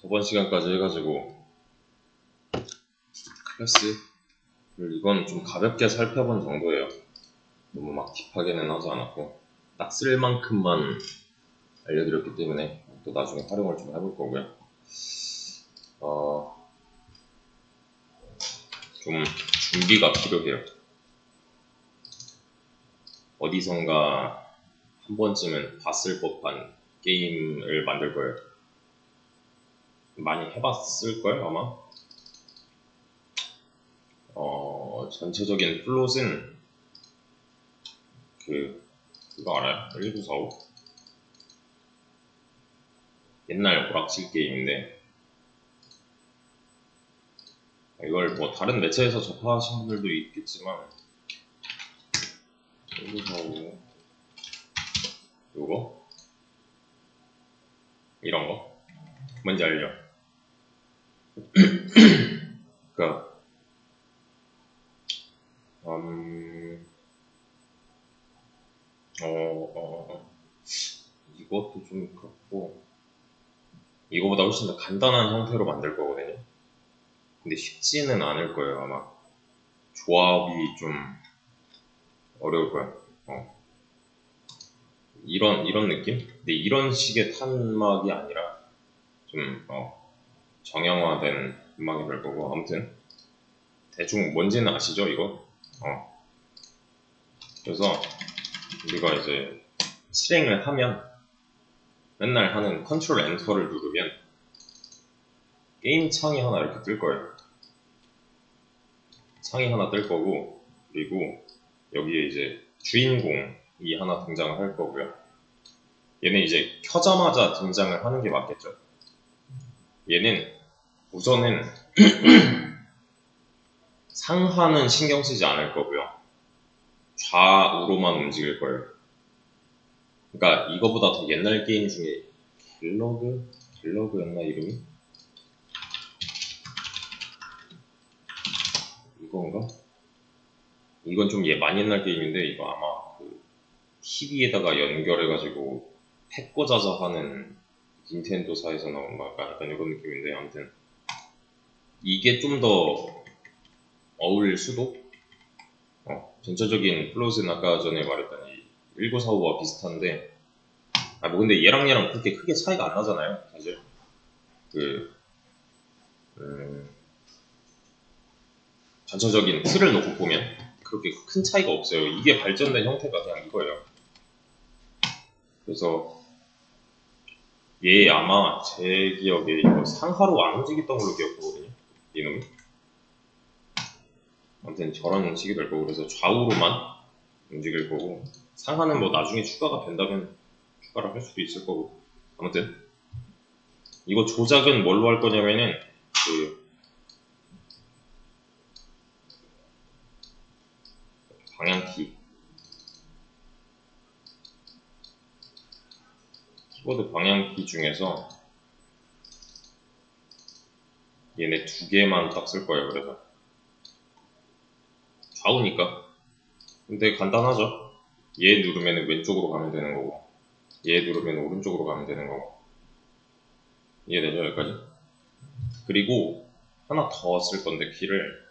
저번 시간까지 해가지고 클래스를 이건 좀 가볍게 살펴본 정도예요. 너무 막 딥하게는 하지 않았고 딱 쓸 만큼만 알려드렸기 때문에 또 나중에 활용을 좀 해볼 거고요. 좀 준비가 필요해요. 어디선가 한 번쯤은 봤을 법한 게임을 만들 거예요. 많이 해봤을걸 아마? 전체적인 플롯은 그거 알아요? 1945? 옛날 오락실 게임인데 이걸 뭐 다른 매체에서 접하신 분들도 있겠지만 1945 요거? 이런 거? 뭔지 알죠? 그니까 이것도 좀 그렇고 이거보다 훨씬 더 간단한 형태로 만들 거거든요. 근데 쉽지는 않을 거예요. 아마 조합이 좀 어려울 거예요. 이런 느낌? 근데 이런 식의 탄막이 아니라 좀 정형화된 음악이 될 거고. 아무튼 대충 뭔지는 아시죠 이거? 그래서 우리가 이제 실행을 하면 맨날 하는 컨트롤 엔터를 누르면 게임 창이 하나 이렇게 뜰 거예요. 창이 하나 뜰 거고, 그리고 여기에 이제 주인공이 하나 등장을 할 거고요. 얘는 이제 켜자마자 등장을 하는 게 맞겠죠. 얘는 우선은 상하는 신경 쓰지 않을 거고요. 좌우로만 움직일 거예요. 그러니까 이거보다 더 옛날 게임 중에 갤러그였나 이름이? 이건가? 이건 좀 많이 옛날 게임인데 이거 아마 그 TV에다가 연결해가지고 팩 꽂아서 하는 닌텐도사에서 나온 거 약간 이런 느낌인데 아무튼 이게 좀 더 어울릴 수도? 전체적인 플롯은 아까 전에 말했던 이 1945와 비슷한데 뭐 근데 얘랑 그렇게 크게 차이가 안 나잖아요 사실. 전체적인 틀을 놓고 보면 그렇게 큰 차이가 없어요. 이게 발전된 형태가 그냥 이거예요. 그래서 얘 아마 제 기억에 이거 상하로 안 움직였던 걸로 기억하거든요. 이놈이. 아무튼 저런 식이 될 거고 그래서 좌우로만 움직일 거고 상하는 뭐 나중에 추가가 된다면 추가를 할 수도 있을 거고 아무튼 이거 조작은 뭘로 할 거냐면은 방향키 키보드 방향키 중에서 얘네 두 개만 딱 쓸 거예요. 그래서 좌우니까. 근데 간단하죠. 얘 누르면 왼쪽으로 가면 되는 거고 얘 누르면 오른쪽으로 가면 되는 거고 이해되죠 여기까지? 그리고 하나 더 쓸 건데 키를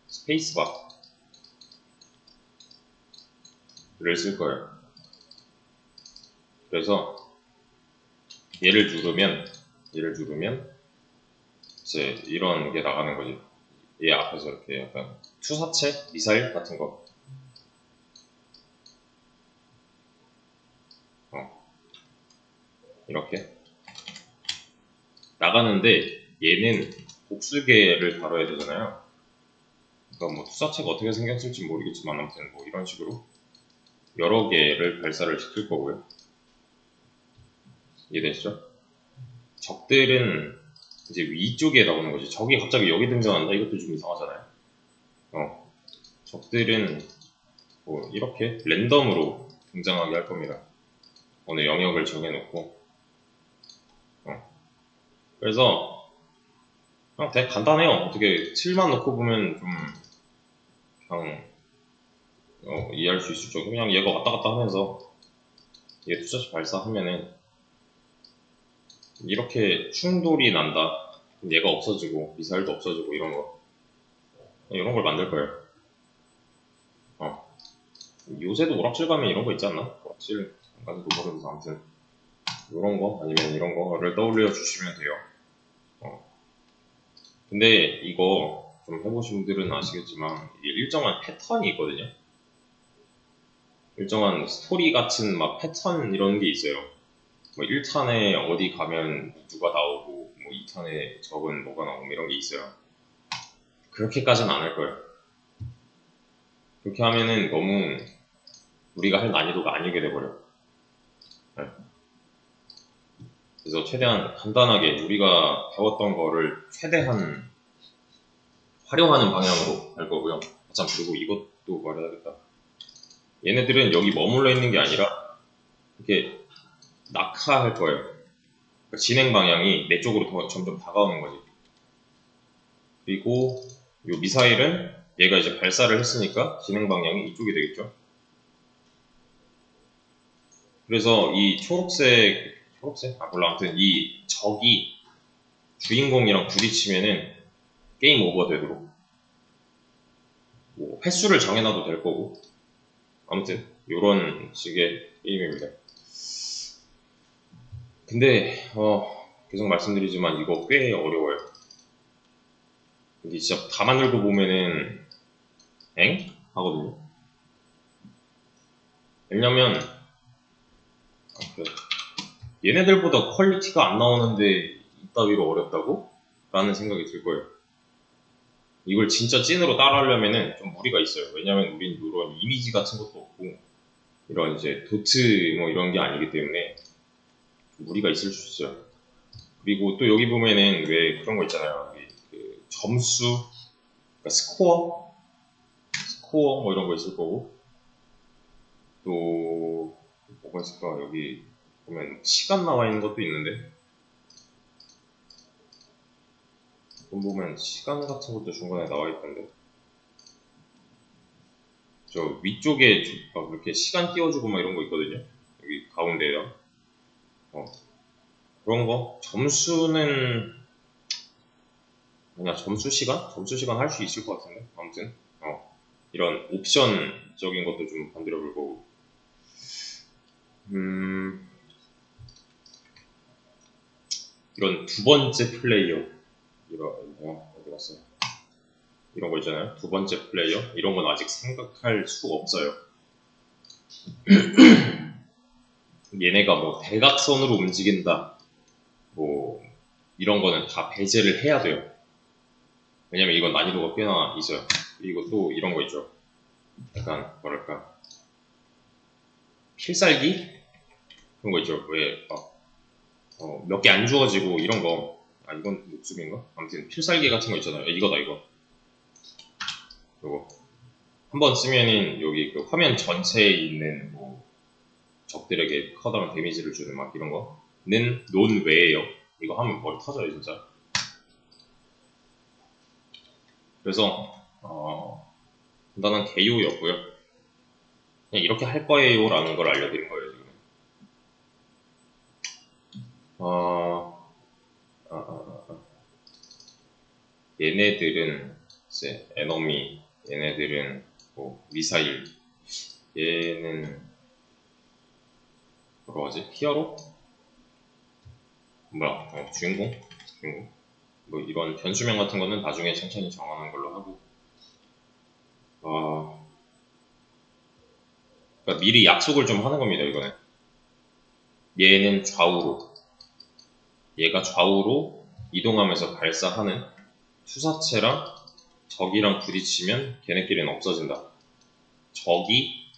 스페이스바를 쓸 거예요. 그래서 얘를 누르면 이제 이런 게 나가는 거지. 얘 앞에서 이렇게 약간 투사체 미사일 같은 거 이렇게 나가는데 얘는 복수개를 다뤄야 되잖아요. 그러니까 뭐 투사체가 어떻게 생겼을지 모르겠지만 아무튼 뭐 이런 식으로 여러 개를 발사를 시킬 거고요. 이해되시죠? 적들은 이제 위쪽에 나오는 거지. 적이 갑자기 여기 등장한다? 이것도 좀 이상하잖아요. 적들은 뭐 이렇게 랜덤으로 등장하게 할 겁니다. 어느 영역을 정해놓고 그래서 그냥 되게 간단해요. 어떻게 틀만 놓고 보면 좀 그냥 이해할 수 있을 정도. 그냥 얘가 왔다 갔다 하면서 이게 투자체 발사하면은 이렇게 충돌이 난다. 그럼 얘가 없어지고 미사일도 없어지고 이런 걸 만들 거예요. 요새도 오락실 가면 이런 거 있지 않나? 오락실 잠깐 모르면서 아무튼 이런 거 아니면 이런 거를 떠올려 주시면 돼요. 근데 이거 좀 해보신 분들은 아시겠지만 이게 일정한 패턴이 있거든요. 일정한 스토리 같은 막 패턴 이런 게 있어요. 뭐 1탄에 어디 가면 누가 나오고 뭐 2탄에 적은 뭐가 나오고 뭐 이런 게 있어요. 그렇게까지는 안 할 거예요. 그렇게 하면은 너무 우리가 할 난이도가 아니게 돼버려요. 네. 그래서 최대한 간단하게 우리가 배웠던 거를 최대한 활용하는 방향으로 할 거고요. 참, 그리고 이것도 말해야겠다. 얘네들은 여기 머물러 있는 게 아니라 이렇게 낙하할 거예요. 그러니까 진행 방향이 내 쪽으로 점점 다가오는 거지. 그리고 이 미사일은 얘가 이제 발사를 했으니까 진행 방향이 이쪽이 되겠죠. 그래서 이 초록색? 몰라. 아무튼 이 적이 주인공이랑 부딪히면은 게임 오버 되도록 뭐 횟수를 정해놔도 될 거고 아무튼 이런 식의 게임입니다. 근데 계속 말씀드리지만 이거 꽤 어려워요. 이게 진짜 다 만들고 보면은 엥? 하거든요. 왜냐면 그래. 얘네들보다 퀄리티가 안 나오는데 이따위로 어렵다고? 라는 생각이 들 거예요. 이걸 진짜 찐으로 따라하려면은 좀 무리가 있어요. 왜냐면 우린 이런 이미지 같은 것도 없고 이런 이제 도트 뭐 이런 게 아니기 때문에 무리가 있을 수 있어요. 그리고 또 여기 보면은 왜 그런 거 있잖아요. 그 점수, 그러니까 스코어 뭐 이런 거 있을 거고 또 뭐가 있을까? 여기 보면 시간 나와 있는 것도 있는데 보면 시간 같은 것도 중간에 나와 있던데 저 위쪽에 이렇게 시간 띄워주고 막 이런 거 있거든요. 여기 가운데에다 그런 거 점수는 그냥 점수 시간 할 수 있을 것 같은데 아무튼 이런 옵션적인 것도 좀 건드려 볼 거고 이런 두 번째 플레이어 어디 갔어요? 이런 거 있잖아요. 두 번째 플레이어 이런 건 아직 생각할 수가 없어요. 얘네가 뭐 대각선으로 움직인다 뭐 이런 거는 다 배제를 해야 돼요. 왜냐면 이건 난이도가 꽤나 있어요. 그리고 또 이런 거 있죠. 약간 뭐랄까 필살기 그런 거 있죠. 왜 몇 개 안 주어지고 이런 거 이건 목숨인가? 아무튼 필살기 같은 거 있잖아요. 이거다 이거 한번 쓰면은 여기 그 화면 전체에 있는 뭐 적들에게 커다란 데미지를 주는 막 이런 거는 논외예요. 이거 하면 머리 터져요 진짜. 그래서 간단한 개요였고요. 그냥 이렇게 할 거예요 라는 걸 알려드린 거예요 지금. 얘네들은 이제 에너미, 얘네들은 뭐 미사일, 얘는 뭐라고 하지? 히어로? 뭐야? 주인공? 뭐 이런 변수명 같은 거는 나중에 천천히 정하는 걸로 하고 그러니까 미리 약속을 좀 하는 겁니다 이거는. 얘는 얘가 좌우로 이동하면서 발사하는 투사체랑 적이랑 부딪히면 걔네끼리는 없어진다. 적이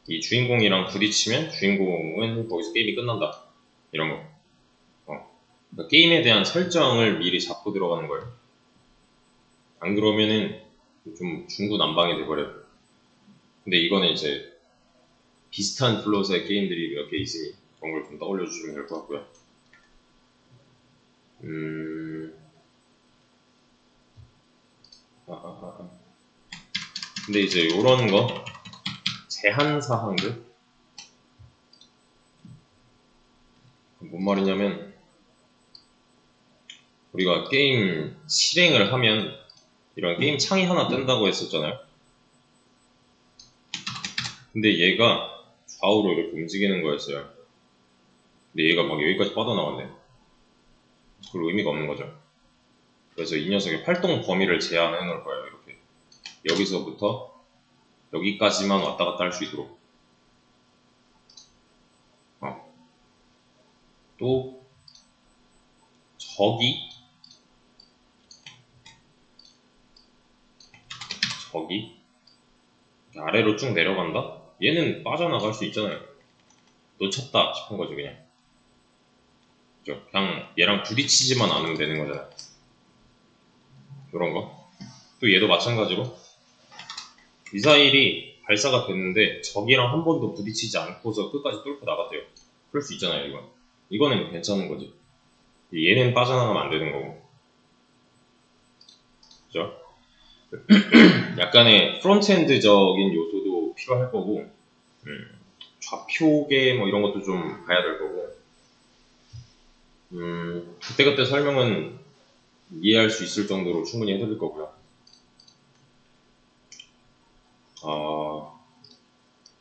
이 주인공이랑 부딪히면 주인공은 거기서 게임이 끝난다. 이런 거. 그러니까 게임에 대한 설정을 미리 잡고 들어가는 거예요. 안 그러면은 좀 중구난방이 돼버려요. 근데 이거는 이제 비슷한 플롯의 게임들이 몇 개 있으니 그런 걸 좀 떠올려 주시면 될 것 같고요. 근데 이제 요런 거 제한 사항들 말이냐면 우리가 게임 실행을 하면 이런 게임 창이 하나 뜬다고 했었잖아요. 근데 얘가 좌우로 이렇게 움직이는 거였어요. 근데 얘가 막 여기까지 뻗어나왔네. 별 의미가 없는 거죠. 그래서 이 녀석의 활동 범위를 제한해 놓을 거예요. 이렇게 여기서부터 여기까지만 왔다 갔다 할 수 있도록. 또 저기 아래로 쭉 내려간다? 얘는 빠져나갈 수 있잖아요. 놓쳤다 싶은 거죠, 그냥. 그죠? 그냥 얘랑 부딪히지만 않으면 되는 거잖아요. 이런 거. 또 얘도 마찬가지로 미사일이 발사가 됐는데 적이랑 한 번도 부딪히지 않고서 끝까지 뚫고 나갔대요. 그럴 수 있잖아요, 이건. 이거는 괜찮은 거지. 얘는 빠져나가면 안 되는 거고. 그죠? 약간의 프론트엔드적인 요소도 필요할 거고, 좌표계 뭐 이런 것도 좀 봐야 될 거고, 그때그때 설명은 이해할 수 있을 정도로 충분히 해드릴 거고요.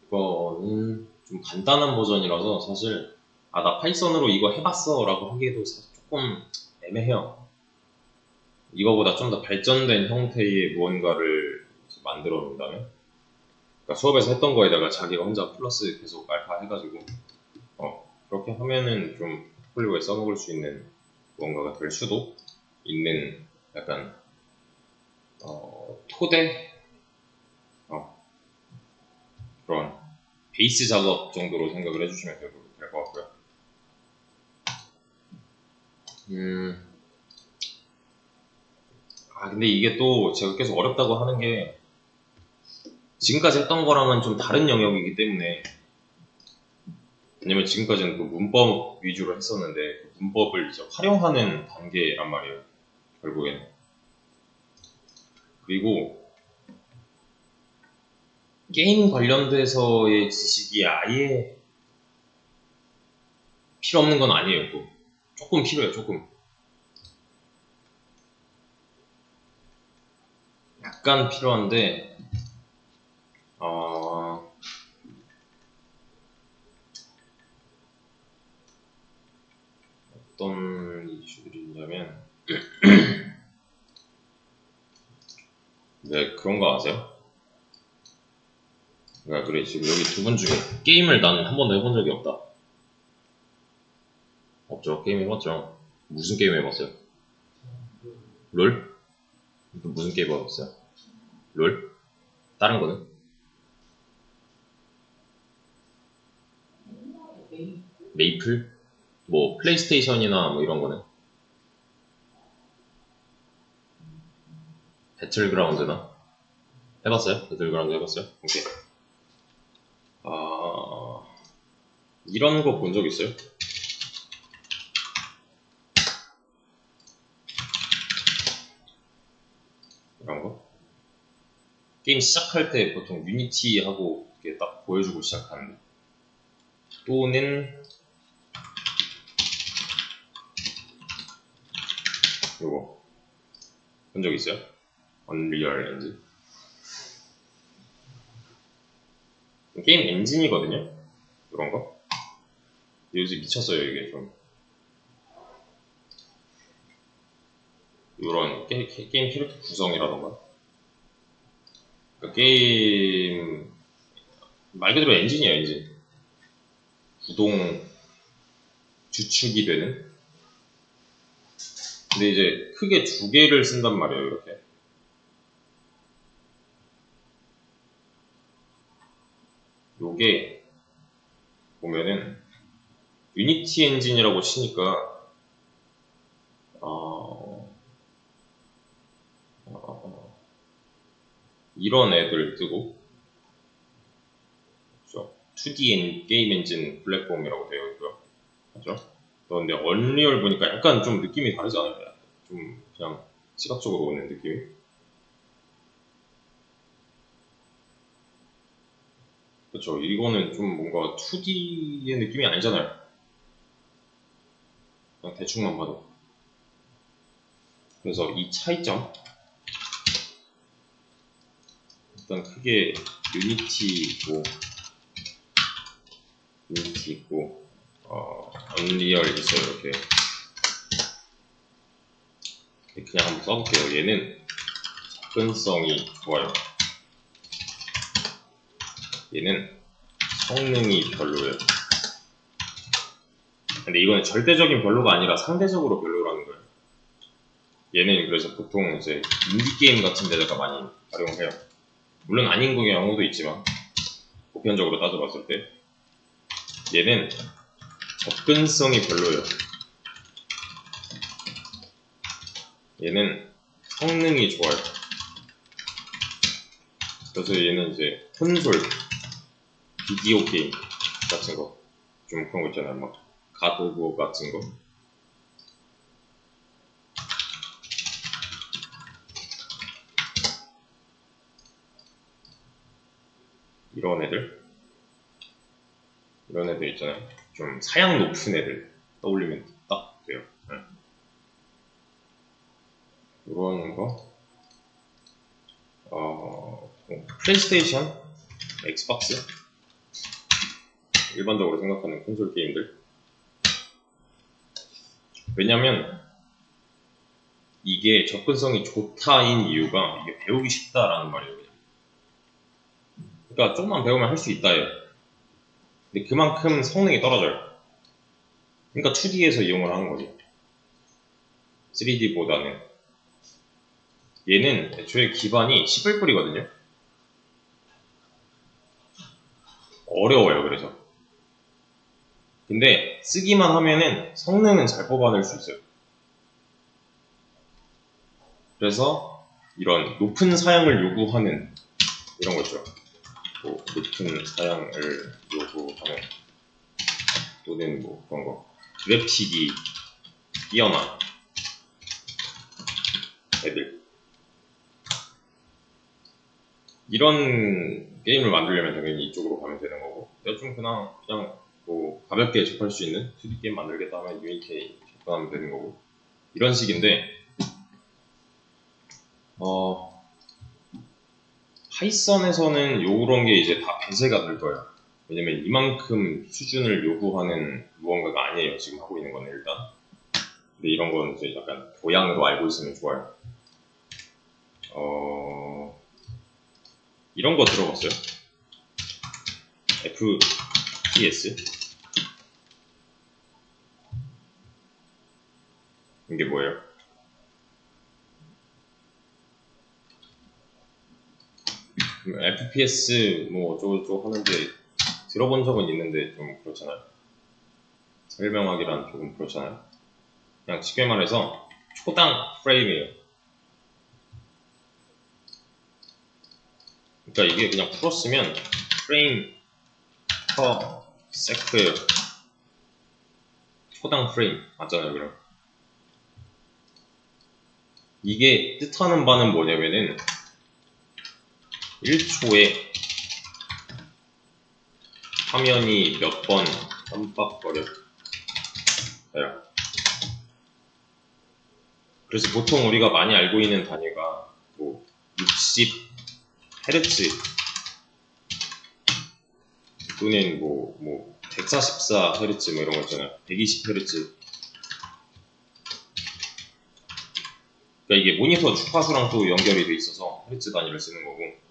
이거는 좀 간단한 버전이라서 사실 나 파이썬으로 이거 해봤어 라고 하기에도 조금 애매해요. 이거보다 좀 더 발전된 형태의 무언가를 만들어 놓는다면, 그러니까 수업에서 했던 거에다가 자기가 혼자 플러스 계속 알파 해가지고 그렇게 하면은 좀 포트폴리오에 써먹을 수 있는 무언가가 될 수도 있는 약간 토대 그런 베이스 작업 정도로 생각을 해주시면 될 것 같고요. 근데 이게 또 제가 계속 어렵다고 하는 게 지금까지 했던 거랑은 좀 다른 영역이기 때문에, 왜냐면 지금까지는 또 문법 위주로 했었는데 그 문법을 이제 활용하는 단계란 말이에요, 결국엔. 그리고 게임 관련돼서의 지식이 아예 필요 없는 건 아니에요. 또 조금 필요해요. 조금 약간 필요한데 어떤 이슈들이 있냐면 네, 그런 거 아세요? 그러니까 그래, 지금 여기 두 분 중에 게임을 난 한 번도 해본 적이 없다. 없죠. 게임 해봤죠. 무슨 게임 해봤어요? 롤? 무슨 게임 해봤어요? 롤? 다른 거는? 메이플? 뭐 플레이스테이션이나 뭐 이런 거는? 배틀그라운드나? 해봤어요? 배틀그라운드 해봤어요? 오케이. 이런 거 본 적 있어요? 이런 거? 게임 시작할 때 보통 유니티 하고 이렇게 딱 보여주고 시작하는데, 또는 요거 본 적 있어요? 언리얼 엔진. 게임 엔진이거든요? 이런 거? 요즘 미쳤어요, 이게 좀. 이런 게임 캐릭터 구성이라던가. 그러니까 게임, 말 그대로 엔진이에요, 엔진. 구동 주축이 되는. 근데 이제 크게 두 개를 쓴단 말이에요, 이렇게. 요게 보면은 유니티 엔진이라고 치니까 이런 애들 뜨고, 그렇죠? 2D 게임 엔진 플랫폼이라고 되어 있고요. 맞죠? 근데 언리얼 보니까 약간 좀 느낌이 다르지 않아요? 좀 그냥 시각적으로 오는 느낌이. 그렇죠. 이거는 좀 뭔가 2D의 느낌이 아니잖아요. 그냥 대충만 봐도. 그래서 이 차이점, 일단 크게 유니티 있고 언리얼 있어요. 이렇게 그냥 한번 써볼게요. 얘는 접근성이 좋아요. 얘는 성능이 별로예요. 근데 이거는 절대적인 별로가 아니라 상대적으로 별로라는 거예요. 얘는 그래서 보통 이제 인디게임 같은 데다가 많이 활용해요. 물론 아닌 경우도 있지만 보편적으로 따져봤을 때 얘는 접근성이 별로예요. 얘는 성능이 좋아요. 그래서 얘는 이제 콘솔, 비디오 게임 같은 거, 좀 그런 거 있잖아요. 막 갓 오브 같은 거. 이런 애들 있잖아요. 좀 사양 높은 애들 떠올리면 딱 돼요. 네. 이런 거, 플레이스테이션, 엑스박스, 일반적으로 생각하는 콘솔 게임들. 왜냐면 이게 접근성이 좋다인 이유가 이게 배우기 쉽다라는 말이에요. 그러니까 조금만 배우면 할 수 있다예요. 근데 그만큼 성능이 떨어져요. 그러니까 2D에서 이용을 하는 거지. 3D보다는. 얘는 애초에 기반이 C++이거든요. 어려워요. 그래서. 근데 쓰기만 하면은 성능은 잘 뽑아낼 수 있어요. 그래서 이런 높은 사양을 요구하는 이런 거 있죠. 뭐 높은 사양을 요구하는 또는 뭐 그런 거, 그래픽이 뛰어난 애들, 이런 게임을 만들려면 당연히 이쪽으로 가면 되는 거고, 내가 좀 그냥 뭐 가볍게 접할 수 있는 2D 게임 만들겠다 하면 유니티 접근하면 되는 거고, 이런 식인데 파이썬에서는 요런 게 이제 다 배제가 될 거예요. 왜냐면 이만큼 수준을 요구하는 무언가가 아니에요. 지금 하고 있는 거는 일단. 근데 이런 거는 이제 약간 도양으로 알고 있으면 좋아요. 이런 거 들어봤어요? FPS? 이게 뭐예요? FPS 뭐 어쩌고저쩌고 하는데 들어본 적은 있는데 좀 그렇잖아요. 설명하기란 조금 그렇잖아요. 그냥 쉽게 말해서 초당 프레임이에요. 그러니까 이게 그냥 풀었으면 프레임 퍼 세크예요. 초당 프레임 맞잖아요. 그럼 이게 뜻하는 바는 뭐냐면은 1초에 화면이 몇 번 깜빡거려요. 그래서 보통 우리가 많이 알고 있는 단위가 뭐 60Hz 또는 뭐 144Hz 뭐 이런 거 있잖아요. 120Hz. 그러니까 이게 모니터 주파수랑 또 연결이 돼 있어서 헤르츠 단위를 쓰는 거고.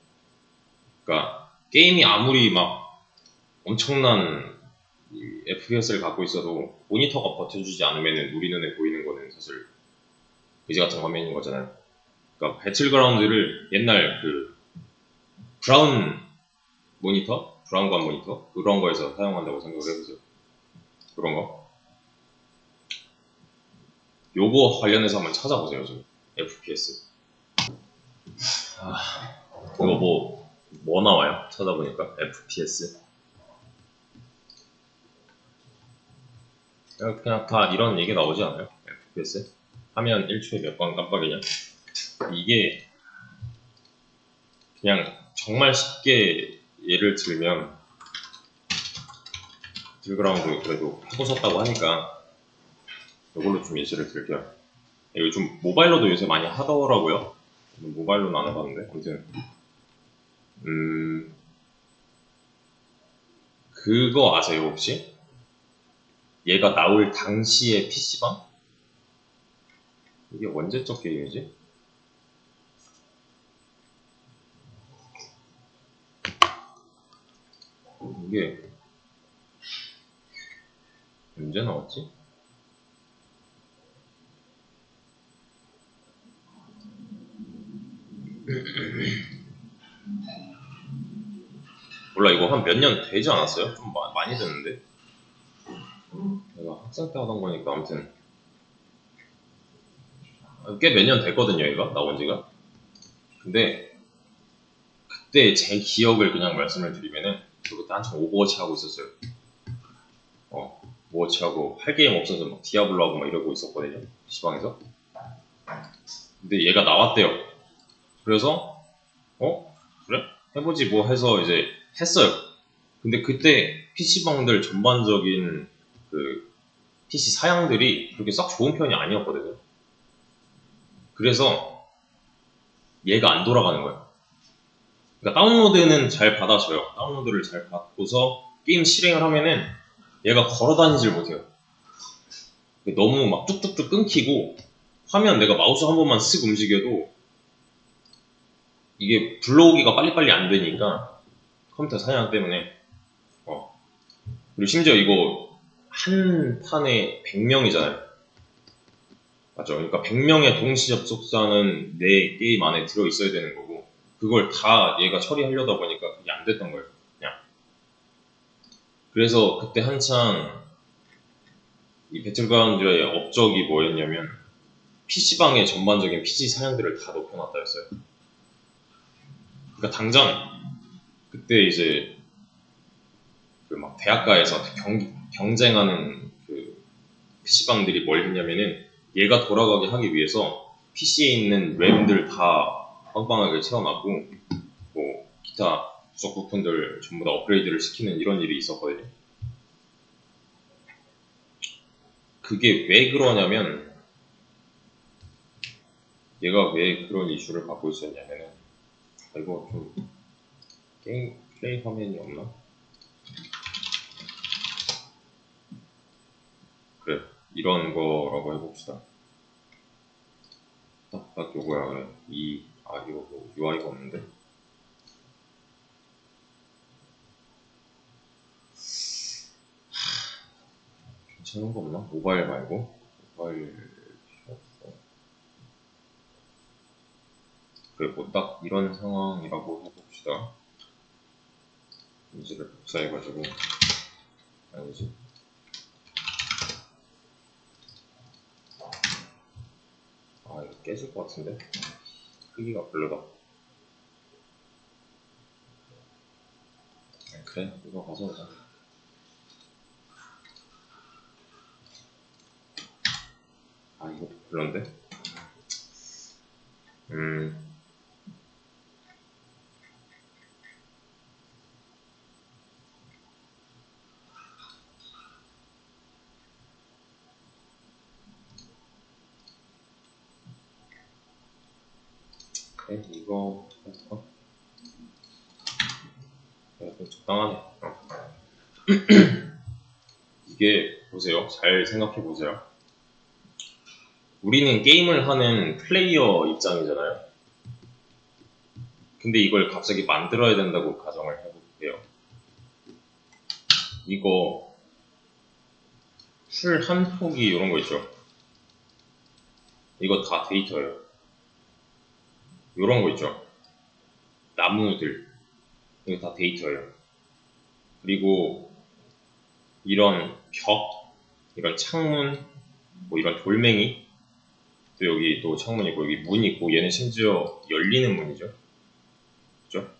그러니까 게임이 아무리 막 엄청난 FPS를 갖고 있어도 모니터가 버텨주지 않으면 우리 눈에 보이는 거는 사실 그지 같은 화면인 거잖아요. 그러니까 배틀그라운드를 옛날 그 브라운관 모니터 그런 거에서 사용한다고 생각을 해보세요. 그런 거. 요거 관련해서 한번 찾아보세요. 좀 FPS. 이거 뭐 나와요? 찾아보니까 FPS. 그냥 다 이런 얘기 나오지 않아요? FPS? 화면 1초에 몇 번 깜빡이냐? 이게 그냥 정말 쉽게 예를 들면 배틀그라운드 그래도 해보셨다고 하니까 이걸로 좀 예시를 들게요. 이거 좀 모바일로도 요새 많이 하더라고요. 모바일로는 안 해봤는데 아무튼 그거 아세요 혹시? 얘가 나올 당시의 PC방? 이게 언제적 게임이지? 이게 언제 나왔지? 몰라 이거 한 몇 년 되지 않았어요? 좀 많이 됐는데 내가 학생 때 하던 거니까 아무튼 꽤 몇 년 됐거든요 얘가 나온 지가. 근데 그때 제 기억을 그냥 말씀을 드리면은 저 그때 한참 오버워치 하고 있었어요. 오버워치 하고 할 게임 없어서 막 디아블로 하고 막 이러고 있었거든요 PC방에서. 근데 얘가 나왔대요. 그래서 그래? 해보지 뭐 해서 이제 했어요. 근데 그때 PC방들 전반적인 그 PC 사양들이 그렇게 썩 좋은 편이 아니었거든요. 그래서 얘가 안 돌아가는 거예요. 그러니까 다운로드는 잘 받아줘요. 다운로드를 잘 받고서 게임 실행을 하면은 얘가 걸어다니질 못해요. 너무 막 뚝뚝뚝 끊기고 화면 내가 마우스 한 번만 쓱 움직여도 이게 불러오기가 빨리빨리 안 되니까 컴퓨터 사양 때문에 그리고 심지어 이거 한 판에 100명이잖아요. 맞죠? 그러니까 100명의 동시 접속자는 내 게임 안에 들어있어야 되는 거고 그걸 다 얘가 처리하려다 보니까 그게 안 됐던 거예요. 그냥. 그래서 그때 한창 이 배틀그라운드의 업적이 뭐였냐면 PC방의 전반적인 PC 사양들을 다 높여놨다 했어요. 그러니까 당장 그때 이제 그 막 대학가에서 경쟁하는 그 PC방들이 뭘 했냐면은 얘가 돌아가게 하기 위해서 PC에 있는 램들 다 빵빵하게 채워놨고 뭐 기타 구석 부품들 전부 다 업그레이드를 시키는 이런 일이 있었거든요. 그게 왜 그러냐면 얘가 왜 그런 이슈를 갖고 있었냐면은 이거 좀 게임 플레이 화면이 없나? 그래 이런 거라고 해봅시다. 딱 요거야 그래. 이거 뭐 UI가 없는데 괜찮은 거 없나? 모바일 말고 모바일 필요 없어. 그래 뭐 딱 이런 상황이라고 해봅시다. 인지를 복사해가지고 아니지 이거 깨질 것 같은데 크기가 별로다. 그래 이거 가져오자. 이거 별론데 그래 이거 할까? 좀 적당하네. 이게 보세요. 잘 생각해 보세요. 우리는 게임을 하는 플레이어 입장이잖아요. 근데 이걸 갑자기 만들어야 된다고 가정을 해볼게요. 이거 풀 한 폭이 이런 거 있죠. 이거 다 데이터예요. 이런 거 있죠. 나무들 이거 다 데이터예요. 그리고 이런 벽, 이런 창문, 뭐 이런 돌멩이 또 여기 또 창문 있고 여기 문 있고 얘는 심지어 열리는 문이죠. 그죠?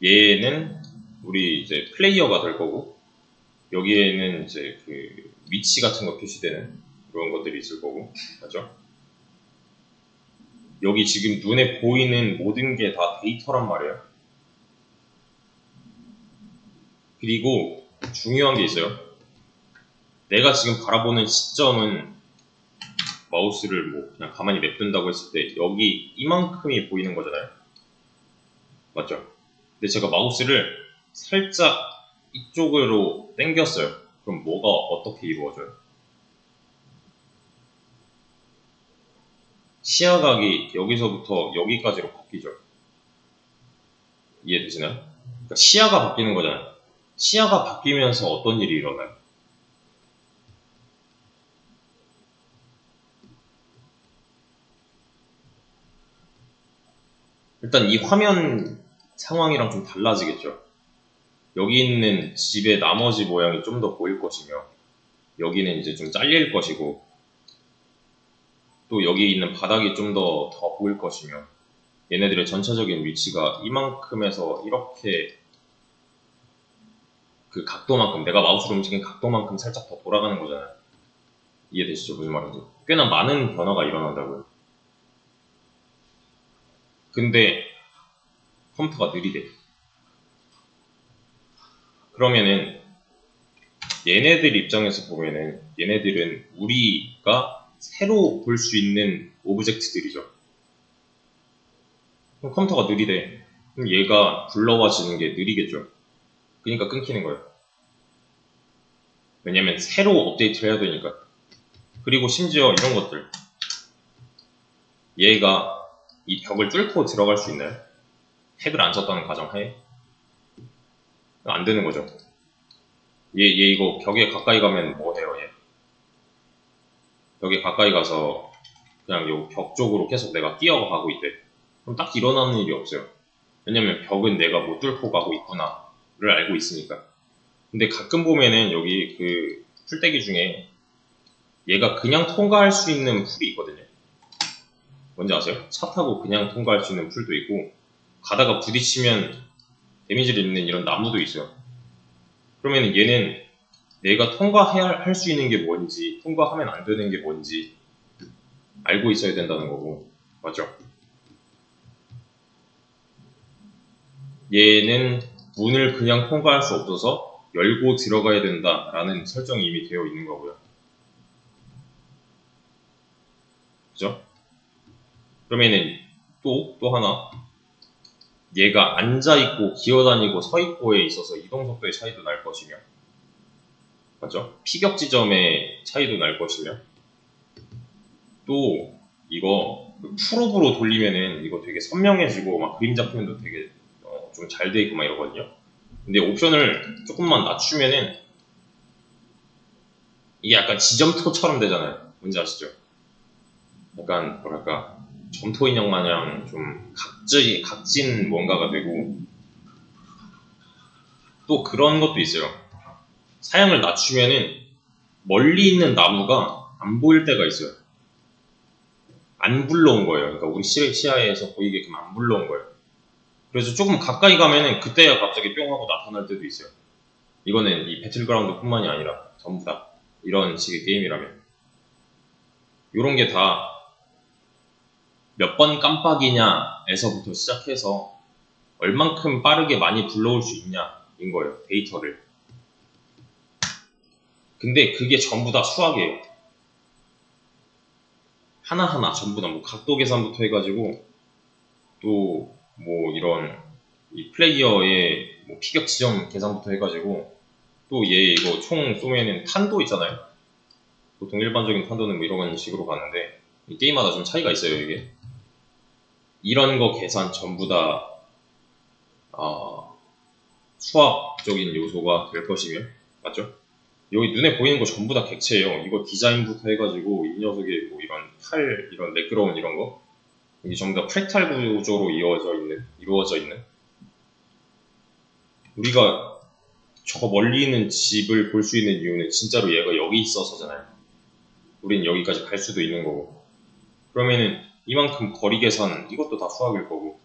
얘는 우리 이제 플레이어가 될 거고 여기에는 이제 그 위치 같은 거 표시되는 그런 것들이 있을 거고 맞죠? 여기 지금 눈에 보이는 모든 게 다 데이터란 말이에요. 그리고 중요한 게 있어요. 내가 지금 바라보는 시점은 마우스를 뭐 그냥 가만히 냅둔다고 했을 때 여기 이만큼이 보이는 거잖아요. 맞죠? 근데 제가 마우스를 살짝 이쪽으로 당겼어요. 그럼 뭐가 어떻게 이루어져요? 시야각이 여기서부터 여기까지로 바뀌죠. 이해되시나요? 그러니까 시야가 바뀌는 거잖아요. 시야가 바뀌면서 어떤 일이 일어나요? 일단 이 화면 상황이랑 좀 달라지겠죠. 여기 있는 집의 나머지 모양이 좀 더 보일 것이며 여기는 이제 좀 잘릴 것이고 또 여기 있는 바닥이 좀 더 보일 것이며 얘네들의 전체적인 위치가 이만큼에서 이렇게 그 각도만큼 내가 마우스로 움직인 각도만큼 살짝 더 돌아가는 거잖아요. 이해되시죠? 무슨 말인지. 꽤나 많은 변화가 일어난다고요. 근데 컴퓨터가 느리대. 그러면은 얘네들 입장에서 보면은 얘네들은 우리가 새로 볼 수 있는 오브젝트들이죠. 그럼 컴퓨터가 느리대. 그럼 얘가 불러와지는 게 느리겠죠. 그러니까 끊기는 거예요. 왜냐면 새로 업데이트를 해야 되니까. 그리고 심지어 이런 것들. 얘가 이 벽을 뚫고 들어갈 수 있나요? 핵을 안 쳤다는 가정하에? 안 되는 거죠. 얘 이거 벽에 가까이 가면 뭐 해요, 얘? 벽에 가까이 가서 그냥 요 벽 쪽으로 계속 내가 뛰어가고 있대. 그럼 딱 일어나는 일이 없어요. 왜냐면 벽은 내가 못 뚫고 가고 있구나를 알고 있으니까. 근데 가끔 보면은 여기 그 풀떼기 중에 얘가 그냥 통과할 수 있는 풀이 있거든요. 뭔지 아세요? 차 타고 그냥 통과할 수 있는 풀도 있고 가다가 부딪히면 데미지를 입는 이런 나무도 있어요. 그러면 얘는 내가 통과해야 할 수 있는 게 뭔지 통과하면 안 되는 게 뭔지 알고 있어야 된다는 거고. 맞죠? 얘는 문을 그냥 통과할 수 없어서 열고 들어가야 된다라는 설정이 이미 되어 있는 거고요. 그죠? 그러면은 또 하나 얘가 앉아있고 기어다니고 서있고에 있어서 이동속도의 차이도 날 것이며 맞죠? 피격 지점의 차이도 날 것이며 또 이거 풀업으로 돌리면은 이거 되게 선명해지고 막 그림자 표현도 되게 좀 잘 돼 있고 막 이러거든요. 근데 옵션을 조금만 낮추면은 이게 약간 지점토처럼 되잖아요. 뭔지 아시죠? 약간 뭐랄까 점토 인형 마냥 좀 각진 뭔가가 되고 또 그런 것도 있어요. 사양을 낮추면은 멀리 있는 나무가 안 보일 때가 있어요. 안 불러온 거예요. 그러니까 우리 시야에서 보이게끔 안 불러온 거예요. 그래서 조금 가까이 가면은 그때야 갑자기 뿅 하고 나타날 때도 있어요. 이거는 이 배틀그라운드 뿐만이 아니라 전부 다 이런 식의 게임이라면 이런 게 다 몇 번 깜빡이냐에서부터 시작해서 얼만큼 빠르게 많이 불러올 수 있냐인 거예요. 데이터를. 근데 그게 전부 다 수학이에요. 하나하나 전부 다 뭐 각도 계산부터 해가지고 또 뭐 이런 이 플레이어의 뭐 피격 지점 계산부터 해가지고 또 얘 이거 총 쏘면은 탄도 있잖아요. 보통 일반적인 탄도는 뭐 이런 식으로 가는데 이 게임마다 좀 차이가 있어요. 이게 이런 거 계산 전부 다 수학적인 요소가 될 것이며 맞죠? 여기 눈에 보이는 거 전부 다 객체예요. 이거 디자인부터 해가지고 이 녀석의 뭐 이런 팔 이런 매끄러운 이런 거 이게 전부 다 프랙탈 구조로 이루어져 있는 우리가 저 멀리 있는 집을 볼 수 있는 이유는 진짜로 얘가 여기 있어서잖아요. 우린 여기까지 갈 수도 있는 거고 그러면은 이만큼 거리 계산 이것도 다 수학일 거고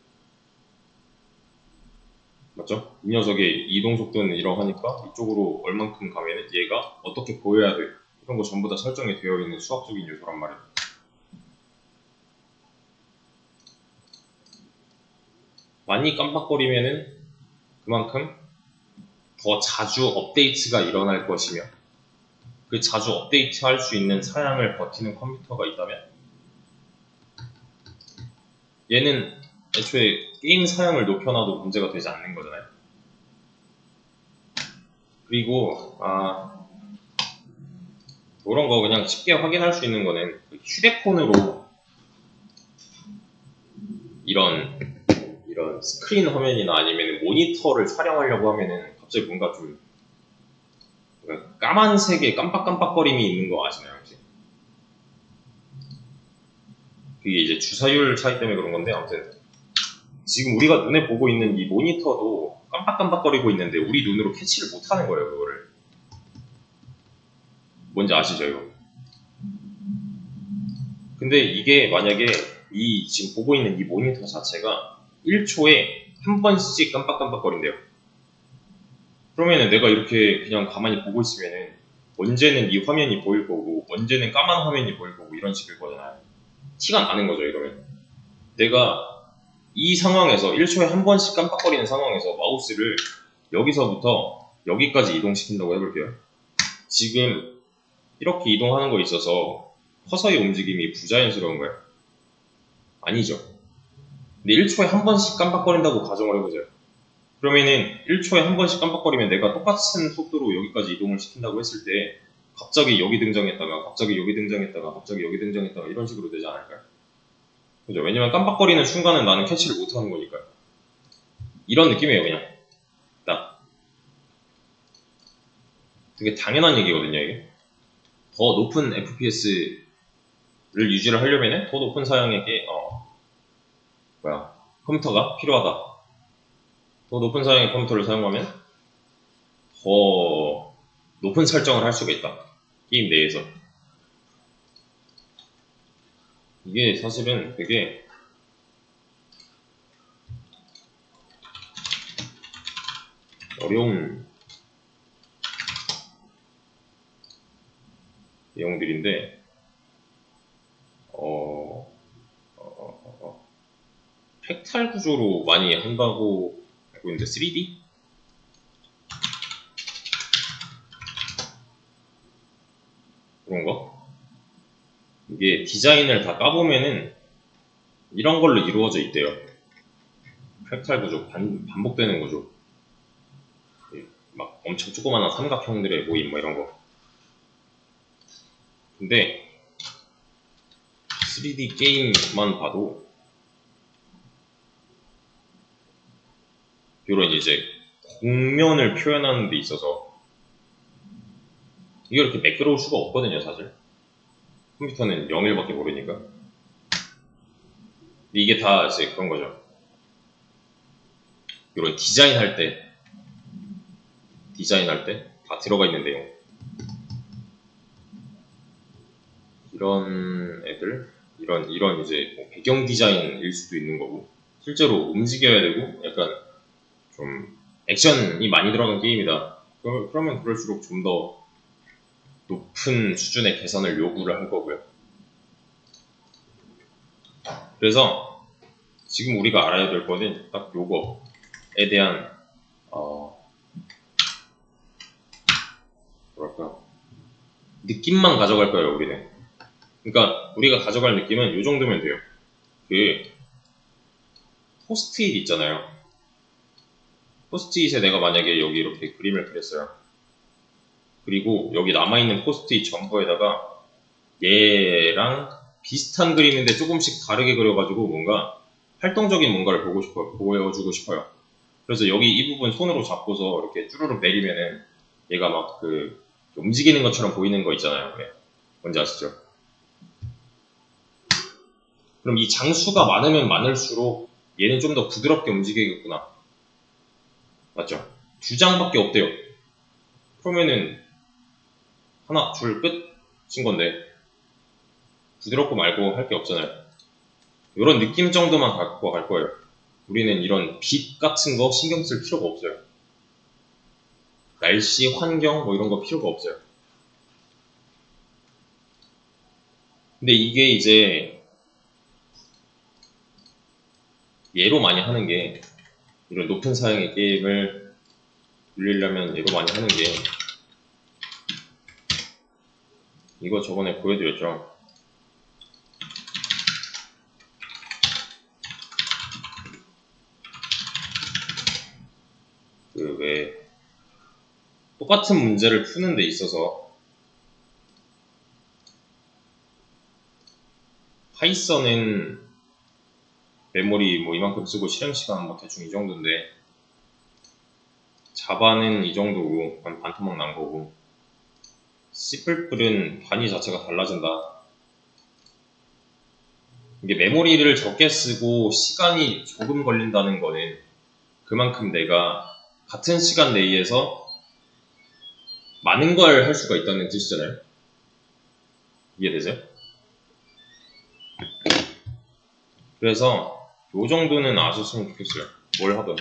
맞죠? 이 녀석의 이동 속도는 이러하니까 이쪽으로 얼만큼 가면은 얘가 어떻게 보여야 돼 이런 거 전부 다 설정이 되어 있는 수학적인 요소란 말이에요. 많이 깜빡거리면은 그만큼 더 자주 업데이트가 일어날 것이며 그 자주 업데이트 할 수 있는 사양을 버티는 컴퓨터가 있다면 얘는 애초에 게임 사양을 높여놔도 문제가 되지 않는 거잖아요. 그리고 그런 거 그냥 쉽게 확인할 수 있는 거는 휴대폰으로 이런 스크린 화면이나 아니면 모니터를 촬영하려고 하면은 갑자기 뭔가 좀 까만색의 깜빡깜빡거림이 있는 거 아시나요 혹시? 그게 이제 주사율 차이 때문에 그런 건데 아무튼 지금 우리가 눈에 보고 있는 이 모니터도 깜빡깜빡거리고 있는데 우리 눈으로 캐치를 못하는 거예요 그거를. 뭔지 아시죠 이거? 근데 이게 만약에 이 지금 보고 있는 이 모니터 자체가 1초에 한 번씩 깜빡깜빡거린대요. 그러면은 내가 이렇게 그냥 가만히 보고 있으면은 언제는 이 화면이 보일 거고 언제는 까만 화면이 보일 거고 이런 식일 거잖아요. 티가 나는 거죠 이러면. 내가 이 상황에서 1초에 한 번씩 깜빡거리는 상황에서 마우스를 여기서부터 여기까지 이동시킨다고 해볼게요. 지금 이렇게 이동하는 거에 있어서 커서의 움직임이 부자연스러운가요? 아니죠. 근데 1초에 한 번씩 깜빡거린다고 가정을 해보세요. 그러면은 1초에 한 번씩 깜빡거리면 내가 똑같은 속도로 여기까지 이동을 시킨다고 했을 때 갑자기 여기 등장했다가 갑자기 여기 등장했다가 갑자기 여기 등장했다가 이런 식으로 되지 않을까요? 그죠? 왜냐면 깜빡거리는 순간은 나는 캐치를 못하는 거니까요. 이런 느낌이에요 그냥. 딱 되게 당연한 얘기거든요 이게. 더 높은 FPS를 유지를 하려면은 더 높은 사양에게 컴퓨터가 필요하다. 더 높은 사양의 컴퓨터를 사용하면 더 높은 설정을 할 수가 있다. 게임 내에서. 이게 사실은 되게 어려운 내용들인데 팩탈 구조로 많이 한다고 알고 있는데 3D? 그런가? 이게 디자인을 다 까보면은 이런 걸로 이루어져 있대요. 팩탈 구조, 반복되는 구조. 막 엄청 조그마한 삼각형들의 모임 뭐 이런 거. 근데 3D 게임만 봐도 이런 이제 공면을 표현하는 데 있어서 이게 이렇게 매끄러울 수가 없거든요 사실. 컴퓨터는 0일밖에 모르니까. 근데 이게 다 이제 그런 거죠. 이런 디자인할 때 다 들어가 있는 내용. 이런 애들, 이런 이제 뭐 배경 디자인일 수도 있는 거고, 실제로 움직여야 되고, 약간 좀 액션이 많이 들어간 게임이다. 그러면 그럴수록 좀 더 높은 수준의 개선을 요구를 할 거고요. 그래서 지금 우리가 알아야 될 거는 딱 요거에 대한 뭐랄까 느낌만 가져갈 거예요 우리는. 그러니까 우리가 가져갈 느낌은 요 정도면 돼요. 그 포스트잇 있잖아요. 포스트잇에 내가 만약에 여기 이렇게 그림을 그렸어요. 그리고 여기 남아있는 포스트잇 전부에다가 얘랑 비슷한 그림인데 조금씩 다르게 그려가지고 뭔가 활동적인 뭔가를 보여주고 싶어요. 그래서 여기 이 부분 손으로 잡고서 이렇게 쭈루룩 내리면은 얘가 막 그 움직이는 것처럼 보이는 거 있잖아요. 네. 뭔지 아시죠? 그럼 이 장수가 많으면 많을수록 얘는 좀 더 부드럽게 움직이겠구나. 맞죠? 2장밖에 없대요. 그러면은 하나, 둘, 끝인 건데 부드럽고 말고 할 게 없잖아요. 이런 느낌 정도만 갖고 갈 거예요. 우리는 이런 빛 같은 거 신경 쓸 필요가 없어요. 날씨, 환경 뭐 이런 거 필요가 없어요. 근데 이게 이제 얘로 많이 하는 게 이런 높은 사양의 게임을 돌리려면 얘로 많이 하는 게 이거 저번에 보여드렸죠. 그 왜 똑같은 문제를 푸는 데 있어서 파이썬은 메모리 뭐 이만큼 쓰고 실행시간 뭐 대충 이 정도인데 자바는 이 정도고 한 반토막 난 거고 C++은 단위 자체가 달라진다. 이게 메모리를 적게 쓰고 시간이 조금 걸린다는 거는 그만큼 내가 같은 시간 내에서 많은 걸 할 수가 있다는 뜻이잖아요. 이해되세요? 그래서 요 정도는 아셨으면 좋겠어요. 뭘 하든.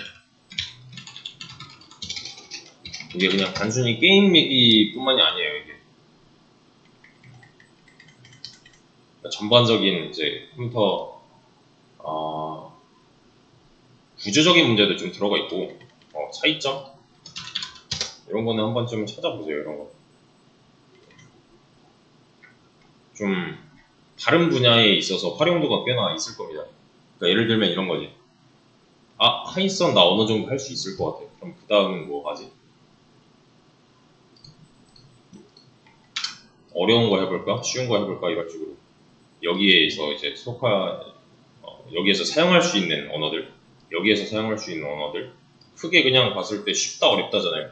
이게 그냥 단순히 게임 얘기뿐만이 아니에요. 이게 그러니까 전반적인 이제 컴퓨터 구조적인 문제도 좀 들어가 있고 차이점 이런 거는 한번 좀 찾아보세요. 이런 거 좀 다른 분야에 있어서 활용도가 꽤나 있을 겁니다. 그러니까 예를 들면 이런 거지. 파이썬 나 어느 정도 할 수 있을 것 같아. 그럼 그 다음은 뭐 하지? 어려운 거 해볼까? 쉬운 거 해볼까? 이런 식으로 여기에서 이제 여기에서 사용할 수 있는 언어들, 여기에서 사용할 수 있는 언어들 크게 그냥 봤을 때 쉽다 어렵다잖아요.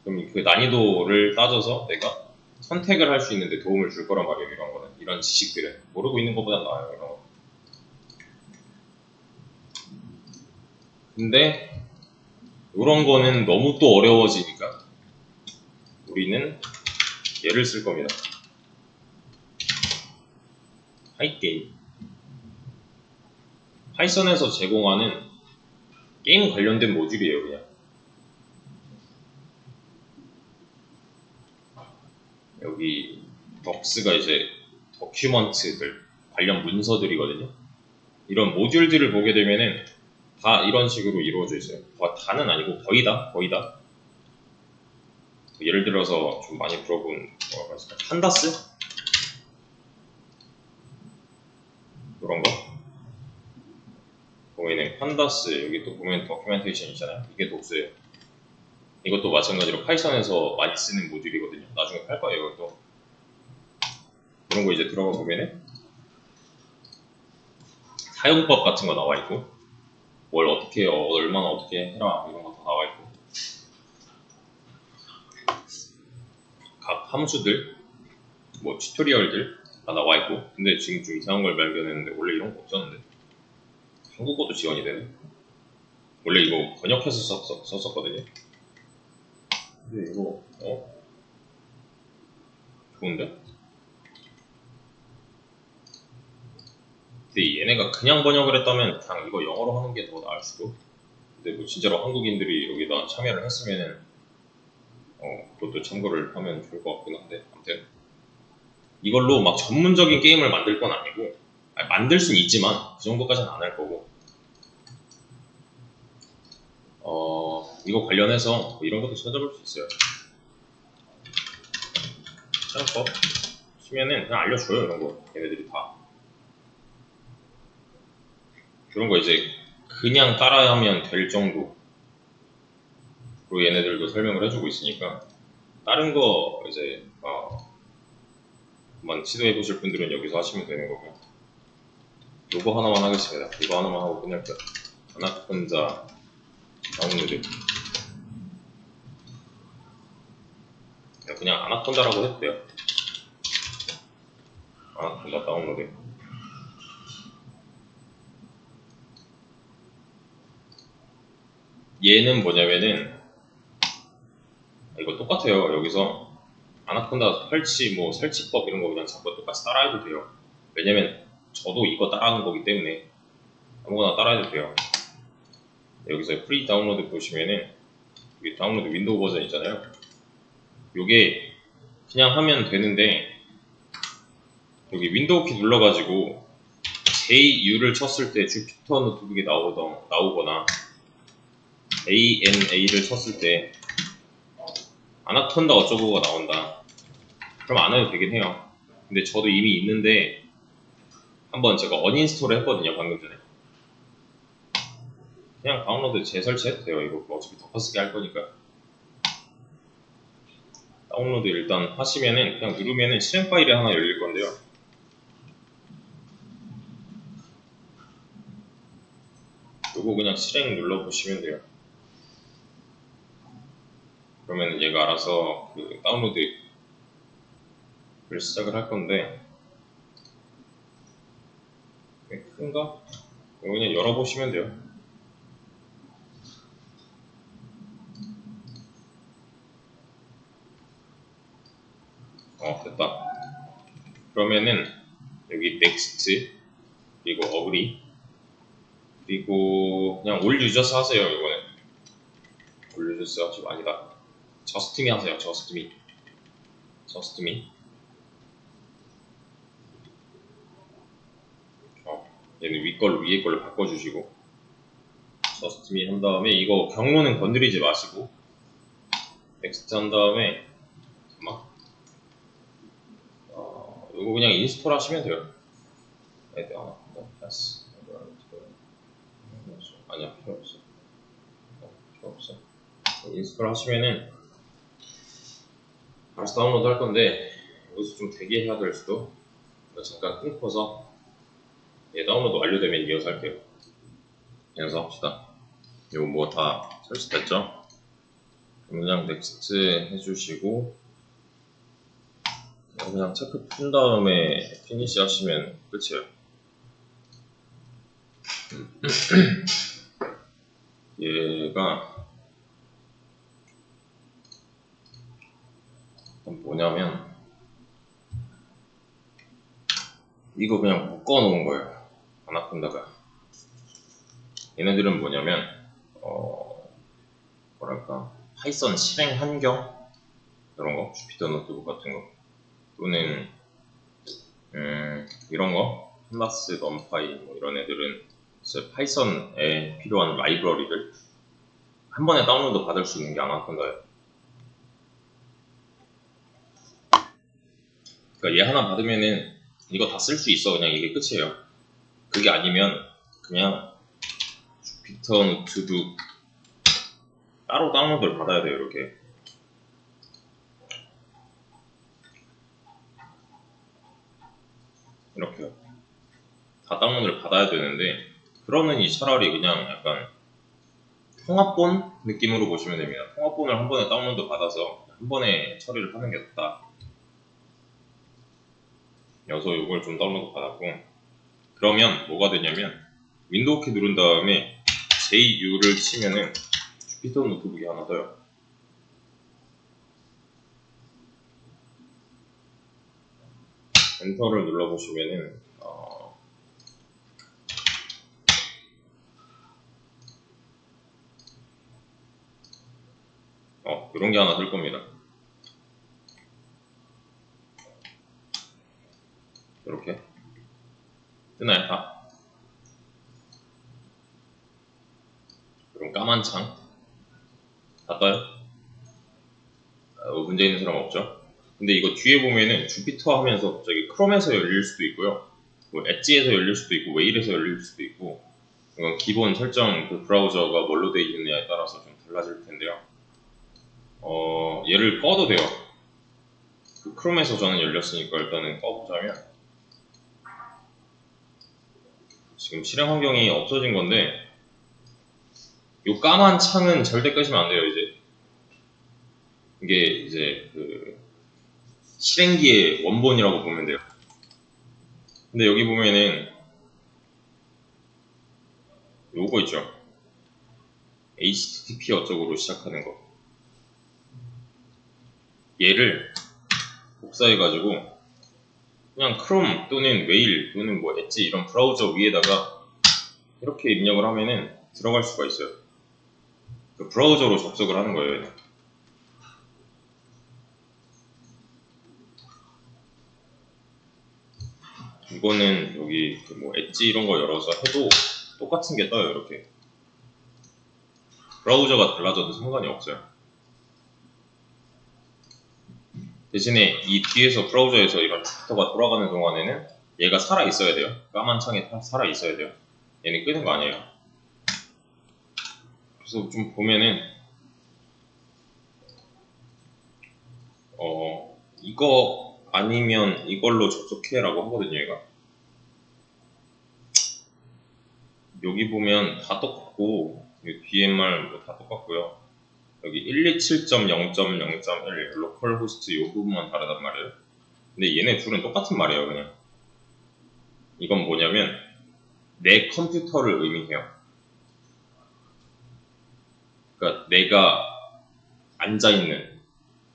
그럼 그 난이도를 따져서 내가 선택을 할 수 있는데 도움을 줄 거란 말이에요. 이런 거는, 이런 지식들은 모르고 있는 것보다 나아요. 이런 거. 근데 이런 거는 너무 또 어려워지니까 우리는 얘를 쓸 겁니다. 하이게임. 파이썬에서 제공하는 게임 관련된 모듈이에요. 그냥 여기 덕스가 이제 더큐먼트들 관련 문서들이거든요. 이런 모듈들을 보게 되면은 다 이런 식으로 이루어져 있어요. 다는 아니고 거의 다. 예를 들어서 좀 많이 들어본 뭐가 있을까? 판다스? 그런 거 보면은 판다스 여기 또 보면 더큐멘테이션 있잖아요. 이게 독스예요. 이것도 마찬가지로 파이썬에서 많이 쓰는 모듈이거든요. 나중에 팔 거예요. 이것도 그런 거 이제 들어가 보면은 사용법 같은 거 나와 있고 뭘 어떻게 얼마나 어떻게 해라 이런 거 다 나와 있고 각 함수들 뭐 튜토리얼들 다 나와 있고 근데 지금 좀 이상한 걸 발견했는데 원래 이런 거 없었는데 한국어도 지원이 되네. 원래 이거 번역해서 썼었거든요. 근데 이거 좋은데? 근데 얘네가 그냥 번역을 했다면 그냥 이거 영어로 하는 게 더 나을 수도. 근데 뭐 진짜로 한국인들이 여기다 참여를 했으면은 그것도 참고를 하면 좋을 것 같긴 한데 아무튼 이걸로 막 전문적인 게임을 만들 건 아니고 만들 수는 있지만 그 정도까지는 안 할 거고 이거 관련해서 뭐 이런 것도 찾아볼 수 있어요. 사용법 치면은 그냥 알려줘요. 이런 거 얘네들이 다 그런 거 이제 그냥 따라하면 될 정도 그리고 얘네들도 설명을 해주고 있으니까 다른 거 이제 한번 시도해 보실 분들은 여기서 하시면 되는 거고요. 요거 하나만 하겠습니다. 이거 하나만 하고 끝낼 듯. 아나콘다 다운로드. 그냥 아나콘다라고 해도 돼요. 아나콘다 다운로드. 얘는 뭐냐면은 이거 똑같아요. 여기서 아나콘다 설치법 이런 거 그냥 자꾸 똑같이 따라해도 돼요. 왜냐면 저도 이거 따라하는 거기 때문에 아무거나 따라해도 돼요. 여기서 프리 다운로드 보시면은 여기 다운로드 윈도우 버전 있잖아요. 요게 그냥 하면 되는데 여기 윈도우 키 눌러가지고 JU를 쳤을 때 주피터 노트북이 나오거나 ANA를 쳤을 때 아나콘다 어쩌고가 나온다. 그럼 안 해도 되긴 해요. 근데 저도 이미 있는데 한번 제가 언인스톨을 했거든요, 방금 전에. 그냥 다운로드 재설치해도 돼요. 이거 어차피 덮어쓰기 할 거니까. 다운로드 일단 하시면은 그냥 누르면은 실행 파일이 하나 열릴 건데요. 요거 그냥 실행 눌러보시면 돼요. 그러면 얘가 알아서 그 다운로드를 시작을 할 건데, 큰가? 이거 그냥 열어보시면 돼요. 됐다. 그러면은 여기 next 그리고 agree 그리고 그냥 all users 하세요. 이거는 all users 하시고 아니다. just me 하세요. just me. 얘는 위에 걸로 바꿔주시고 just me 한 다음에 이거 경로는 건드리지 마시고 next 한 다음에 잠깐만 이거 그냥 인스톨 하시면 돼요. 아니야 필요 없어. 인스톨 하시면은 알아서 다운로드 할 건데 여기서 좀 대기해야 될 수도. 잠깐 끊고서 다운로드 완료되면 이어서 할게요. 이어서 합시다. 이거 뭐 다 설치됐죠? 그냥 넥스트 해주시고 그냥 체크 푼 다음에 피니시 하시면 끝이에요. 얘가 뭐냐면 이거 그냥 묶어 놓은 거예요. 아나콘다가. 얘네들은 뭐냐면 뭐랄까 파이썬 실행 환경 이런 거, 주피터 노트북 같은 거 또는 이런 거, 캔버스, 넘파이 뭐 이런 애들은 파이썬에 필요한 라이브러리를 한 번에 다운로드 받을 수 있는 게 아나콘다예요. 그러니까 얘 하나 받으면은 이거 다 쓸 수 있어. 그냥 이게 끝이에요. 그게 아니면 그냥 주피터 노트북 따로 다운로드를 받아야 돼요. 이렇게. 이렇게요. 다 다운로드를 받아야 되는데 그러느니 차라리 그냥 약간 통합본 느낌으로 보시면 됩니다. 통합본을 한 번에 다운로드 받아서 한 번에 처리를 하는 게 낫다. 그래서 이걸 좀 다운로드 받았고 그러면 뭐가 되냐면 윈도우 키 누른 다음에 JU를 치면은 주피터 노트북이 하나 떠요. 엔터를 눌러보시면은 이런 게 하나 뜰 겁니다. 이렇게 뜨나요? 다? 그럼 까만 창 다 떠요? 문제 있는 사람 없죠? 근데 이거 뒤에 보면은 주피터 하면서 갑자기 크롬에서 열릴 수도 있고요. 뭐 엣지에서 열릴 수도 있고 웨일에서 열릴 수도 있고 이건 기본 설정 그 브라우저가 뭘로 되어 있느냐에 따라서 좀 달라질 텐데요. 얘를 꺼도 돼요. 그 크롬에서 저는 열렸으니까 일단은 꺼보자면 지금 실행 환경이 없어진 건데 이 까만 창은 절대 끄시면 안 돼요. 이게 이제 그 실행기의 원본이라고 보면 돼요. 근데 여기 보면은 요거 있죠. HTTP 어쩌고로 시작하는 거. 얘를 복사해가지고 그냥 크롬 또는 웨일 또는 뭐 엣지 이런 브라우저 위에다가 이렇게 입력을 하면은 들어갈 수가 있어요. 그 브라우저로 접속을 하는 거예요. 얘는. 이거는 여기 뭐 엣지 이런 거 열어서 해도 똑같은 게 떠요. 이렇게 브라우저가 달라져도 상관이 없어요. 대신에 이 뒤에서 브라우저에서 이런 주피터가 돌아가는 동안에는 얘가 살아 있어야 돼요. 까만 창에 살아 있어야 돼요. 얘는 끄는 거 아니에요. 그래서 좀 보면은 이거 아니면 이걸로 접속해라고 하거든요. 얘가 여기 보면 다 똑같고 DMR 뭐 다 똑같고요. 여기 127.0.0.1 로컬 호스트 이 부분만 다르단 말이에요. 근데 얘네 둘은 똑같은 말이에요. 그냥 이건 뭐냐면 내 컴퓨터를 의미해요. 그러니까 내가 앉아있는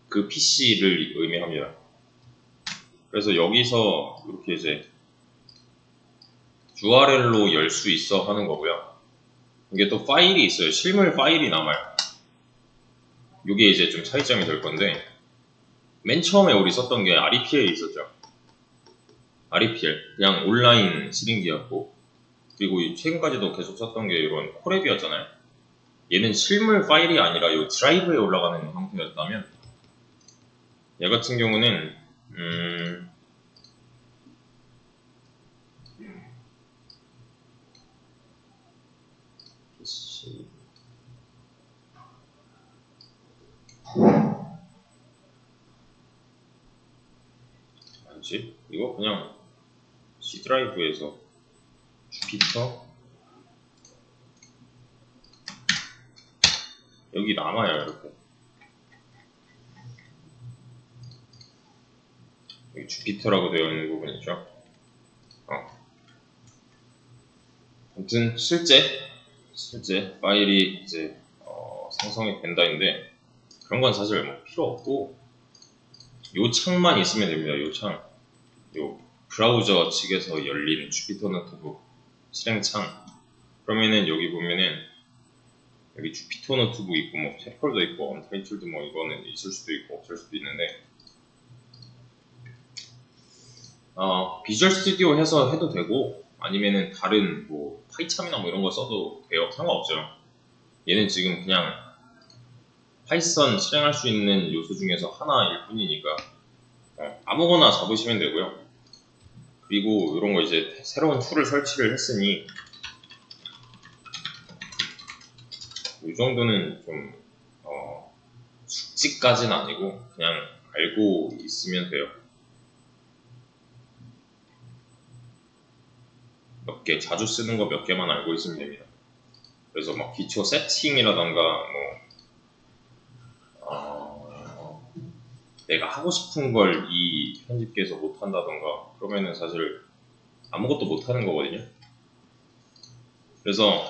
그 PC를 의미합니다. 그래서 여기서 이렇게 이제 URL로 열 수 있어 하는 거고요. 이게 또 파일이 있어요. 실물 파일이 남아요. 이게 이제 좀 차이점이 될 건데 맨 처음에 우리 썼던 게 REPL 있었죠. REPL 그냥 온라인 실행기였고, 그리고 최근까지도 계속 썼던 게 이런 콜앱이었잖아요. 얘는 실물 파일이 아니라 이 드라이브에 올라가는 형태였다면 얘 같은 경우는 아니지? 이거 그냥 C 드라이브에서 주피터 여기 남아요. 이렇게 여기 주피터라고 되어 있는 부분이죠. 아무튼 실제 파일이 이제 생성이 된다인데 그런 건 사실 뭐 필요 없고 요 창만 있으면 됩니다. 요 창, 요 브라우저 측에서 열린 주피터 노트북 실행창. 그러면은 여기 보면은 여기 주피터 노트북 있고 뭐 탭폴더 있고 언타이틀드 뭐 이거는 있을 수도 있고 없을 수도 있는데 비주얼 스튜디오 해서 해도 되고 아니면은 다른 뭐 파이참이나 뭐 이런 거 써도 돼요. 상관없어요. 얘는 지금 그냥 파이썬 실행할 수 있는 요소 중에서 하나일 뿐이니까 아무거나 잡으시면 되고요. 그리고 이런 거 이제 새로운 툴을 설치를 했으니 이 정도는 좀 숙지까지는 아니고 그냥 알고 있으면 돼요. 몇 개, 자주 쓰는 거 몇 개만 알고 있으면 됩니다. 그래서 막 기초 세팅이라던가 내가 하고 싶은 걸 이 편집기에서 못한다던가 그러면은 사실 아무것도 못하는 거거든요. 그래서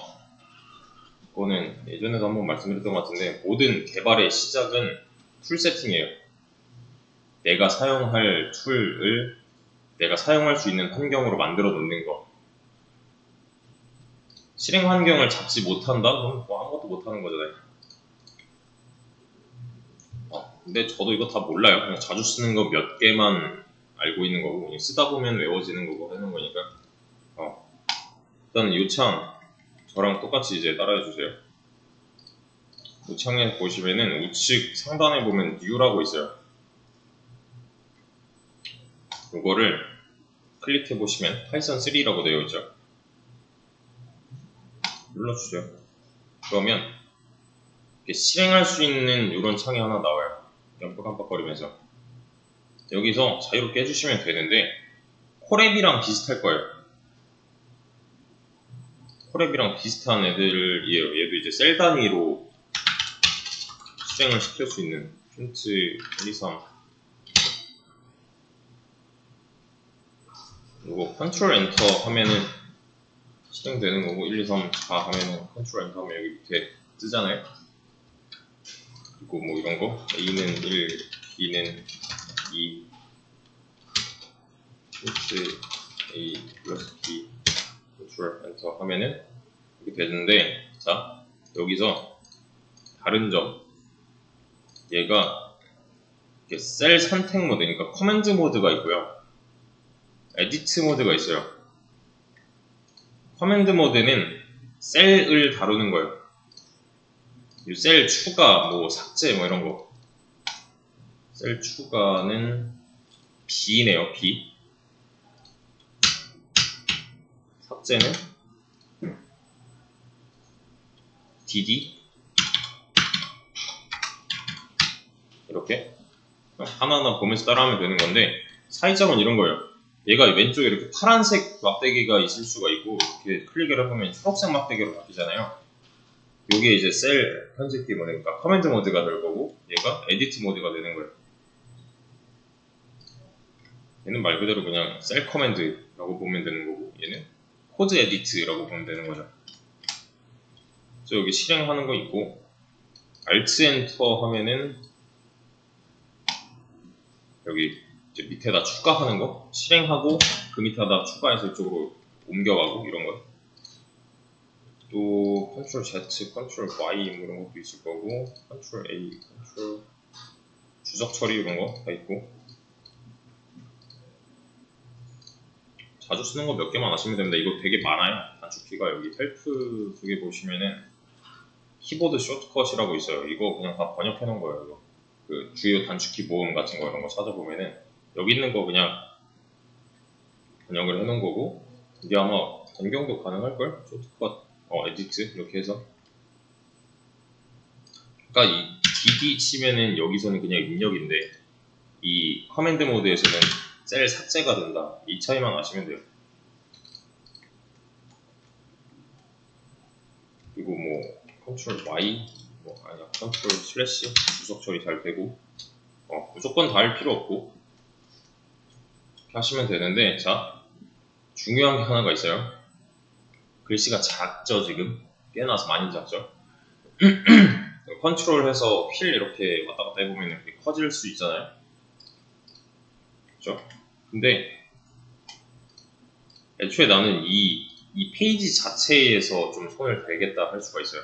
이거는 예전에도 한번 말씀드렸던 것 같은데 모든 개발의 시작은 툴 세팅이에요. 내가 사용할 툴을 내가 사용할 수 있는 환경으로 만들어 놓는 거. 실행 환경을 잡지 못한다? 그럼 뭐 아무것도 못하는 거잖아요. 근데 저도 이거 다 몰라요. 그냥 자주 쓰는 거 몇 개만 알고 있는 거고 쓰다 보면 외워지는 거고 하는 거니까 일단 이 창 저랑 똑같이 이제 따라해 주세요. 이 창에 보시면은 우측 상단에 보면 New라고 있어요. 이거를 클릭해 보시면 파이썬 3라고 되어 있죠. 눌러주세요. 그러면 실행할 수 있는 이런 창이 하나 나와요. 깜빡깜빡거리면서 여기서 자유롭게 해주시면 되는데 콜앱이랑 비슷할 거예요. 콜앱이랑 비슷한 애들이에요. 얘도 이제 셀 단위로 실행을 시킬 수 있는 프린트 1, 2, 3 이거 컨트롤 엔터 하면은 실행되는 거고 1, 2, 3, 4 하면은 컨트롤 엔터 하면 여기 밑에 뜨잖아요. 그리고 뭐 이런 거 A는 1, B는 2 프린트 A 플러스 B 컨트롤 엔터 하면은 이렇게 되는데 자 여기서 다른 점 얘가 셀 선택 모드 그러니까 커맨드 모드가 있고요 에디트 모드가 있어요. 커맨드 모드는 셀을 다루는 거예요. 셀 추가, 뭐 삭제, 뭐 이런 거. 셀 추가는 B네요. B. 삭제는 DD. 이렇게 하나하나 보면서 따라하면 되는 건데, 차이점은 이런 거예요. 얘가 왼쪽에 이렇게 파란색 막대기가 있을 수가 있고, 이렇게 클릭을 해보면 초록색 막대기로 바뀌잖아요. 요게 이제 셀 편집기 모드니까 커맨드 모드가 될 거고, 얘가 에디트 모드가 되는 거예요. 얘는 말 그대로 그냥 셀 커맨드라고 보면 되는 거고, 얘는 코드 에디트라고 보면 되는 거죠. 그래서 여기 실행하는 거 있고, Alt 엔터 하면은 여기 이제 밑에다 추가하는 거, 실행하고 그 밑에다 추가해서 이쪽으로 옮겨가고 이런 거. 또 Ctrl Z, Ctrl Y 이런 것도 있을 거고, Ctrl A, Ctrl 주석 처리 이런 거 다 있고. 자주 쓰는 거 몇 개만 아시면 됩니다. 이거 되게 많아요. 단축키가 여기 헬프 쪽에 보시면은 키보드 쇼트컷이라고 있어요. 이거 그냥 다 번역해 놓은 거예요. 이거. 그 주요 단축키 모음 같은 거 이런 거 찾아보면은 여기 있는 거 그냥 번역을 해 놓은 거고, 이게 아마 변경도 가능할걸? 쇼트컷, 에디트 이렇게 해서. 그러니까 이 DD 치면은 여기서는 그냥 입력인데, 이 커맨드 모드에서는 셀 삭제가 된다. 이 차이만 아시면 돼요. 그리고 뭐 Ctrl Y, 아니야 Ctrl 슬래시 주석 처리 잘 되고, 무조건 다 할 필요 없고 이렇게 하시면 되는데, 자 중요한 게 하나가 있어요. 글씨가 작죠. 지금 꽤나 많이 작죠. 컨트롤 해서 휠 이렇게 왔다 갔다 해보면 이렇게 커질 수 있잖아요. 그렇죠? 근데 애초에 나는 이 페이지 자체에서 좀 손을 대겠다 할 수가 있어요.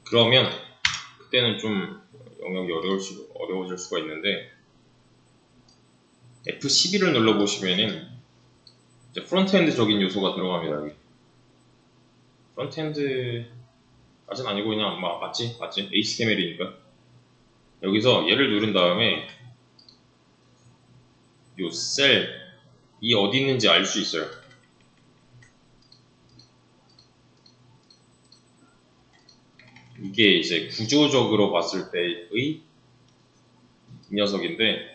그러면 그때는 좀 영역이 어려워질 수가 있는데, F12를 눌러보시면은 이제 프론트엔드적인 요소가 들어갑니다. 여기 프론트엔드 아직 아니고 그냥 맞지? HTML이니까. 여기서 얘를 누른 다음에 요 셀이 어디 있는지 알 수 있어요. 이게 이제 구조적으로 봤을 때의 이 녀석인데,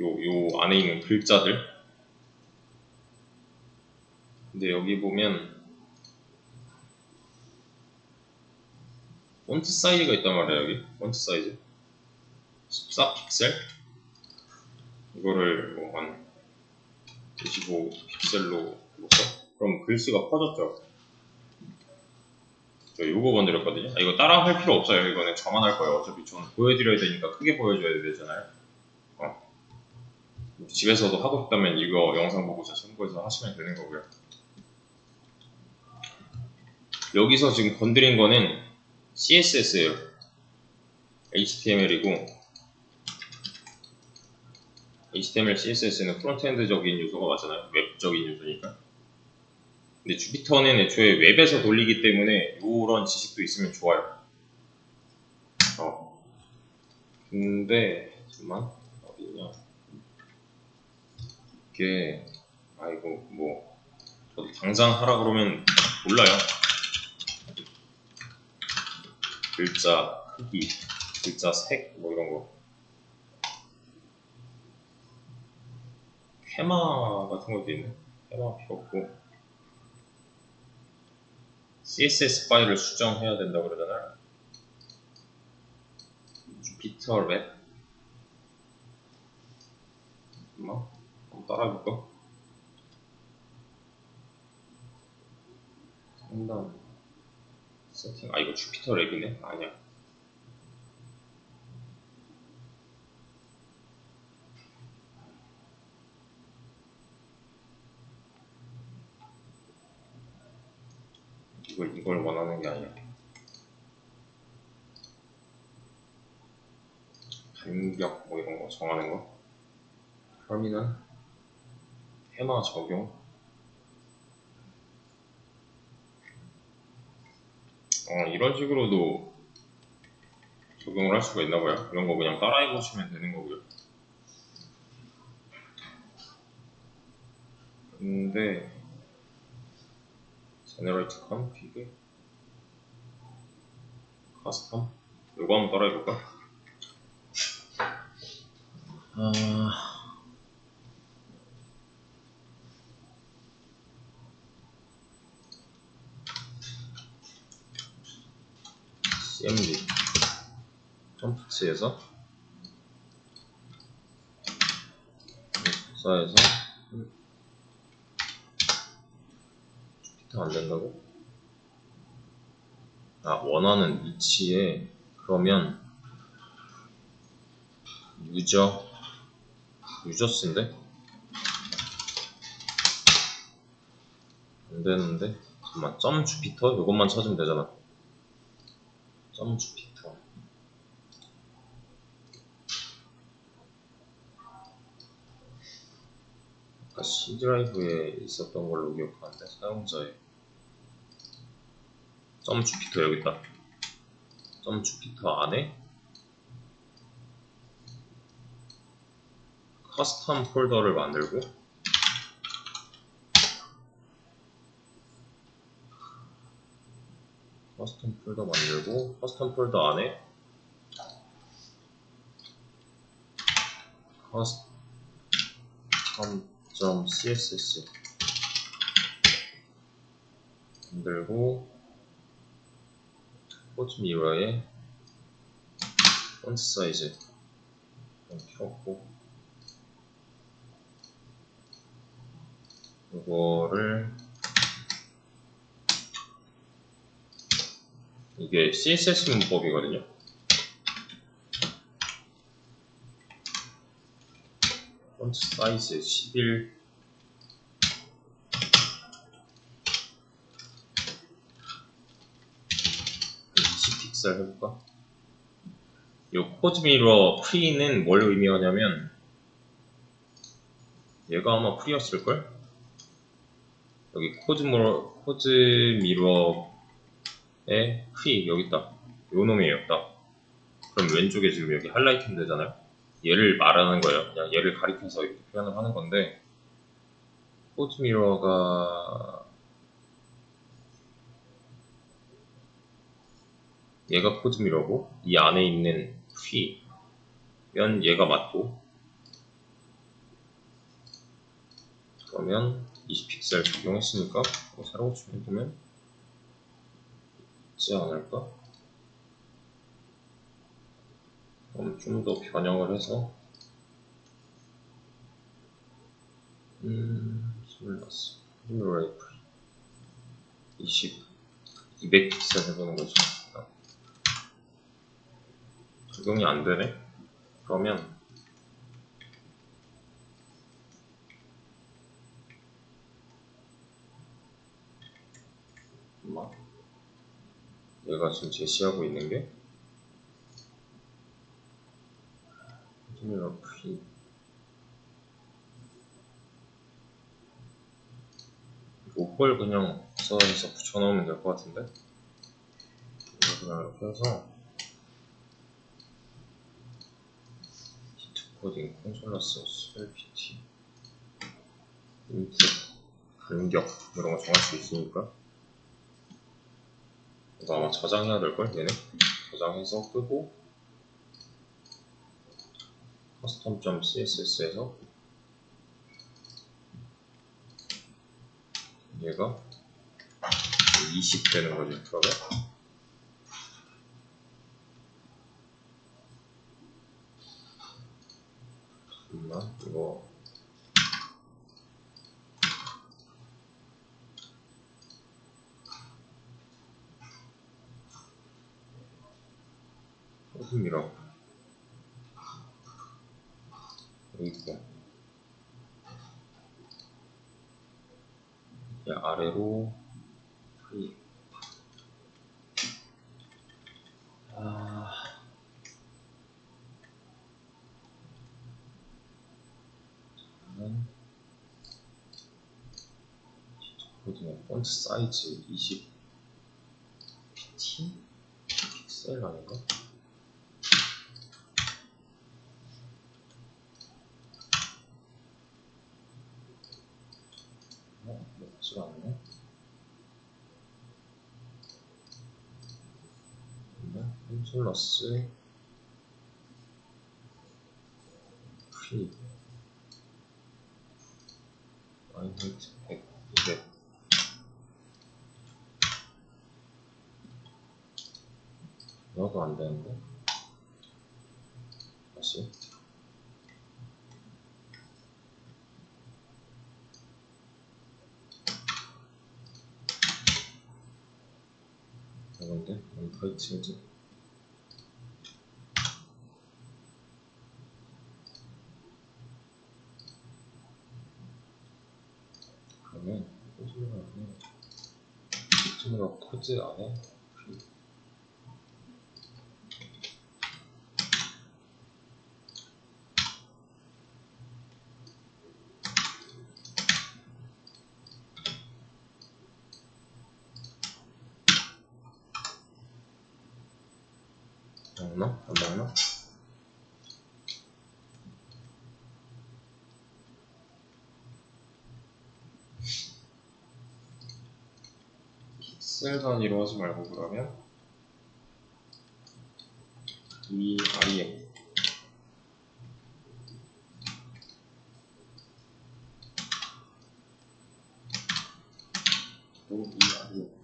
요 안에 있는 글자들. 근데 여기 보면 폰트 사이즈가 있단 말이에요. 여기 폰트 사이즈 14픽셀. 이거를 뭐 한 25픽셀로 해볼까? 그럼 글씨가 커졌죠. 저 요거 건드렸거든요. 이거 따라 할 필요 없어요. 이거는 저만 할 거예요. 어차피 저는 보여드려야 되니까 크게 보여줘야 되잖아요. 집에서도 하고 싶다면 이거 영상 보고서 참고해서 하시면 되는 거고요. 여기서 지금 건드린 거는 CSS예요. HTML이고, HTML, CSS는 프론트엔드적인 요소가 맞잖아요. 웹적인 요소니까. 근데 주피터는 애초에 웹에서 돌리기 때문에 이런 지식도 있으면 좋아요. 근데 잠깐만, 어디냐? 이게 이거 뭐 저도 당장 하라 그러면 몰라요. 글자 크기, 글자 색 뭐 이런 거. 테마 같은 것도 있네. 테마 필요 없고, CSS 파일을 수정해야 된다고 그러잖아요. 주피터 랩. 한번 따라해볼까? 상단 세팅. 이거 주피터 랩이네? 아니야. 이걸 원하는 게 아니야. 간격 뭐 이런 거 정하는 거. 터미널 테마 적용. 이런 식으로도 적용을 할 수가 있나봐요. 이런 거 그냥 따라해보시면 되는 거고요. 근데 제너레이트 컨피그 커스텀 요거 한번 따라해볼까? cmd 컴퓨트에서 조사해서 주피터 안 된다고? 아, 원하는 위치에 그러면 유저스인데? 안 되는데? 잠깐만, 점 주피터? 요것만 찾으면 되잖아. 점 주피터. 아까 C 드라이브에 있었던 걸로 기억하는데, 사용자의 점 주피터 여기 있다. 점 주피터 안에 커스텀 폴더를 만들고 커스텀 폴더 안에 custom.css 만들고 포즈 미러에 폰트 사이즈 좀 필요 없고 이거를 이게 CSS 문법이거든요. 폰트 사이즈 11 20픽셀 해볼까? 이 포즈 미러 프리는 뭘 의미하냐면 얘가 아마 프리였을걸? 여기 포즈 미러의 프리 여기 있다. 요 놈이에요. 딱. 그럼 왼쪽에 지금 여기 하이라이팅 되잖아요. 얘를 말하는 거예요. 그냥 얘를 가리켜서 이렇게 표현을 하는 건데 포즈 미러가 얘가 포즈 미러고 이 안에 있는 프리면 얘가 맞고 그러면 20픽셀 적용했으니까 새로 고치면 보면 있지 않을까? 그럼 좀 더 변형을 해서 스물났어. 스물라이프 200픽셀 해보는 거지. 적용이 안 되네? 그러면 얘가 지금 제시하고 있는 게 스물라 프리 이걸 그냥 복사해서 붙여넣으면 될 것 같은데? 이거 그냥 이렇게 해서 히트 코딩 콘솔라스 CLPT 인풋 간격 이런 거 정할 수 있으니까 이거 아마 저장해야 될걸 얘네? 저장해서 끄고 custom.css에서 얘가 20 되는 거지. 그러면 잠깐만 이거 소금이랑 여기 있고 이 아래로 프리 코딩의 폰트 사이즈 20 pt 픽셀 아닌가? 플러스 프리 마이너스 100, 200 이것도 안 되는데 다시 이건데 언타이틀즈 그러면 코드를 코드 안에 나오나? 안 나오나? 픽셀 단위로 하지 말고 그러면 이 REM 또 이 REM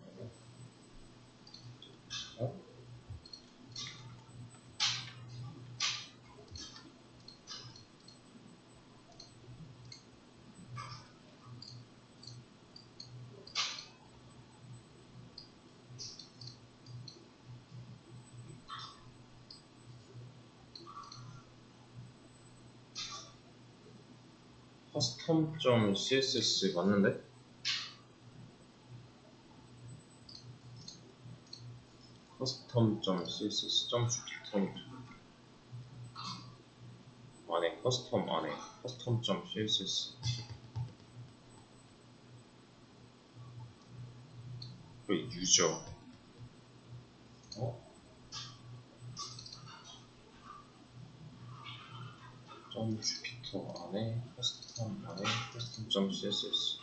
custom.css 맞는데? custom.css .주피터 안에 custom 안에 custom.css 그 유저 .주피터 안에 custom 안에 custom.css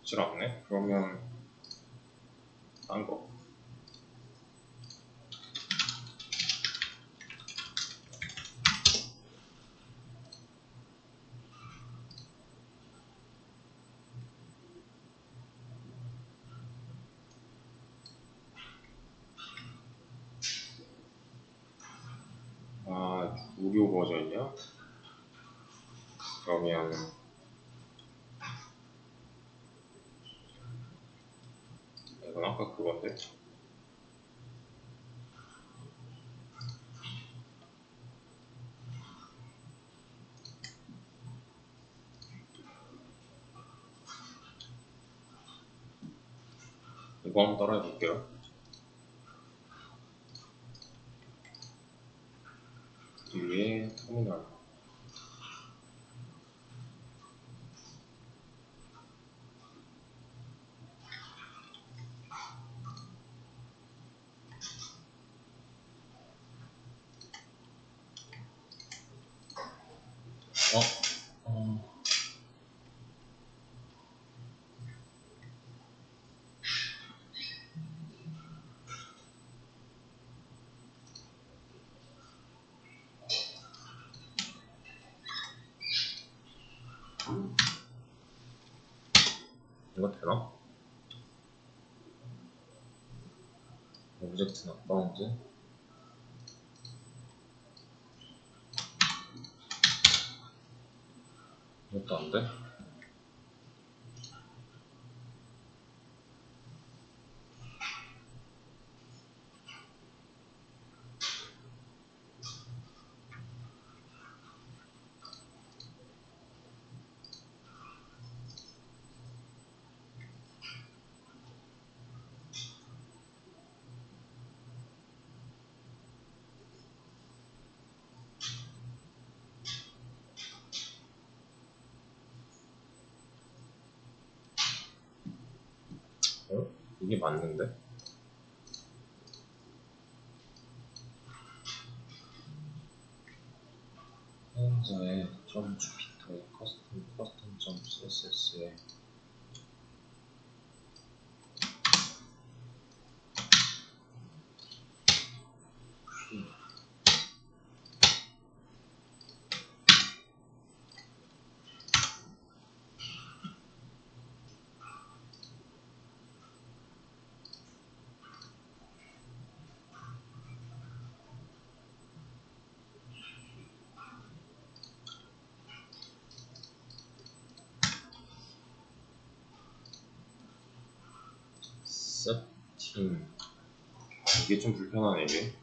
싫었네? 그러면 딴 거. 무료 버전이야? 그러면 이건 아까 그건데 이거 한번 따라해 볼게요. 뒤에 터미널 이거 되나? 오브젝트 납바운드 이것도 안 돼? 이게 맞는데? 사용자의 .jupyter의 custom.css에 세팅. 이게 좀 불편하네 이게.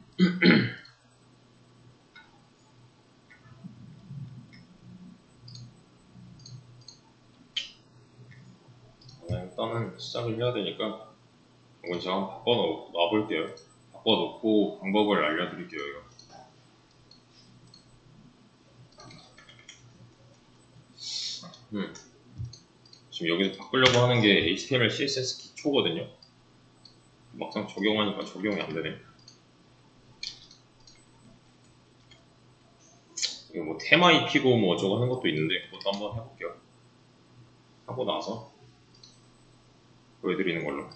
일단은 시작을 해야 되니까 이건 제가 한번 바꿔 볼게요. 바꿔놓고 방법을 알려드릴게요. 이거. 지금 여기서 바꾸려고 하는 게 HTML, CSS 기초거든요. 막상 적용하니까 적용이 안 되네. 이거 뭐 테마 입히고 뭐 어쩌고 하는 것도 있는데 그것도 한번 해볼게요. 하고 나서 보여드리는 걸로.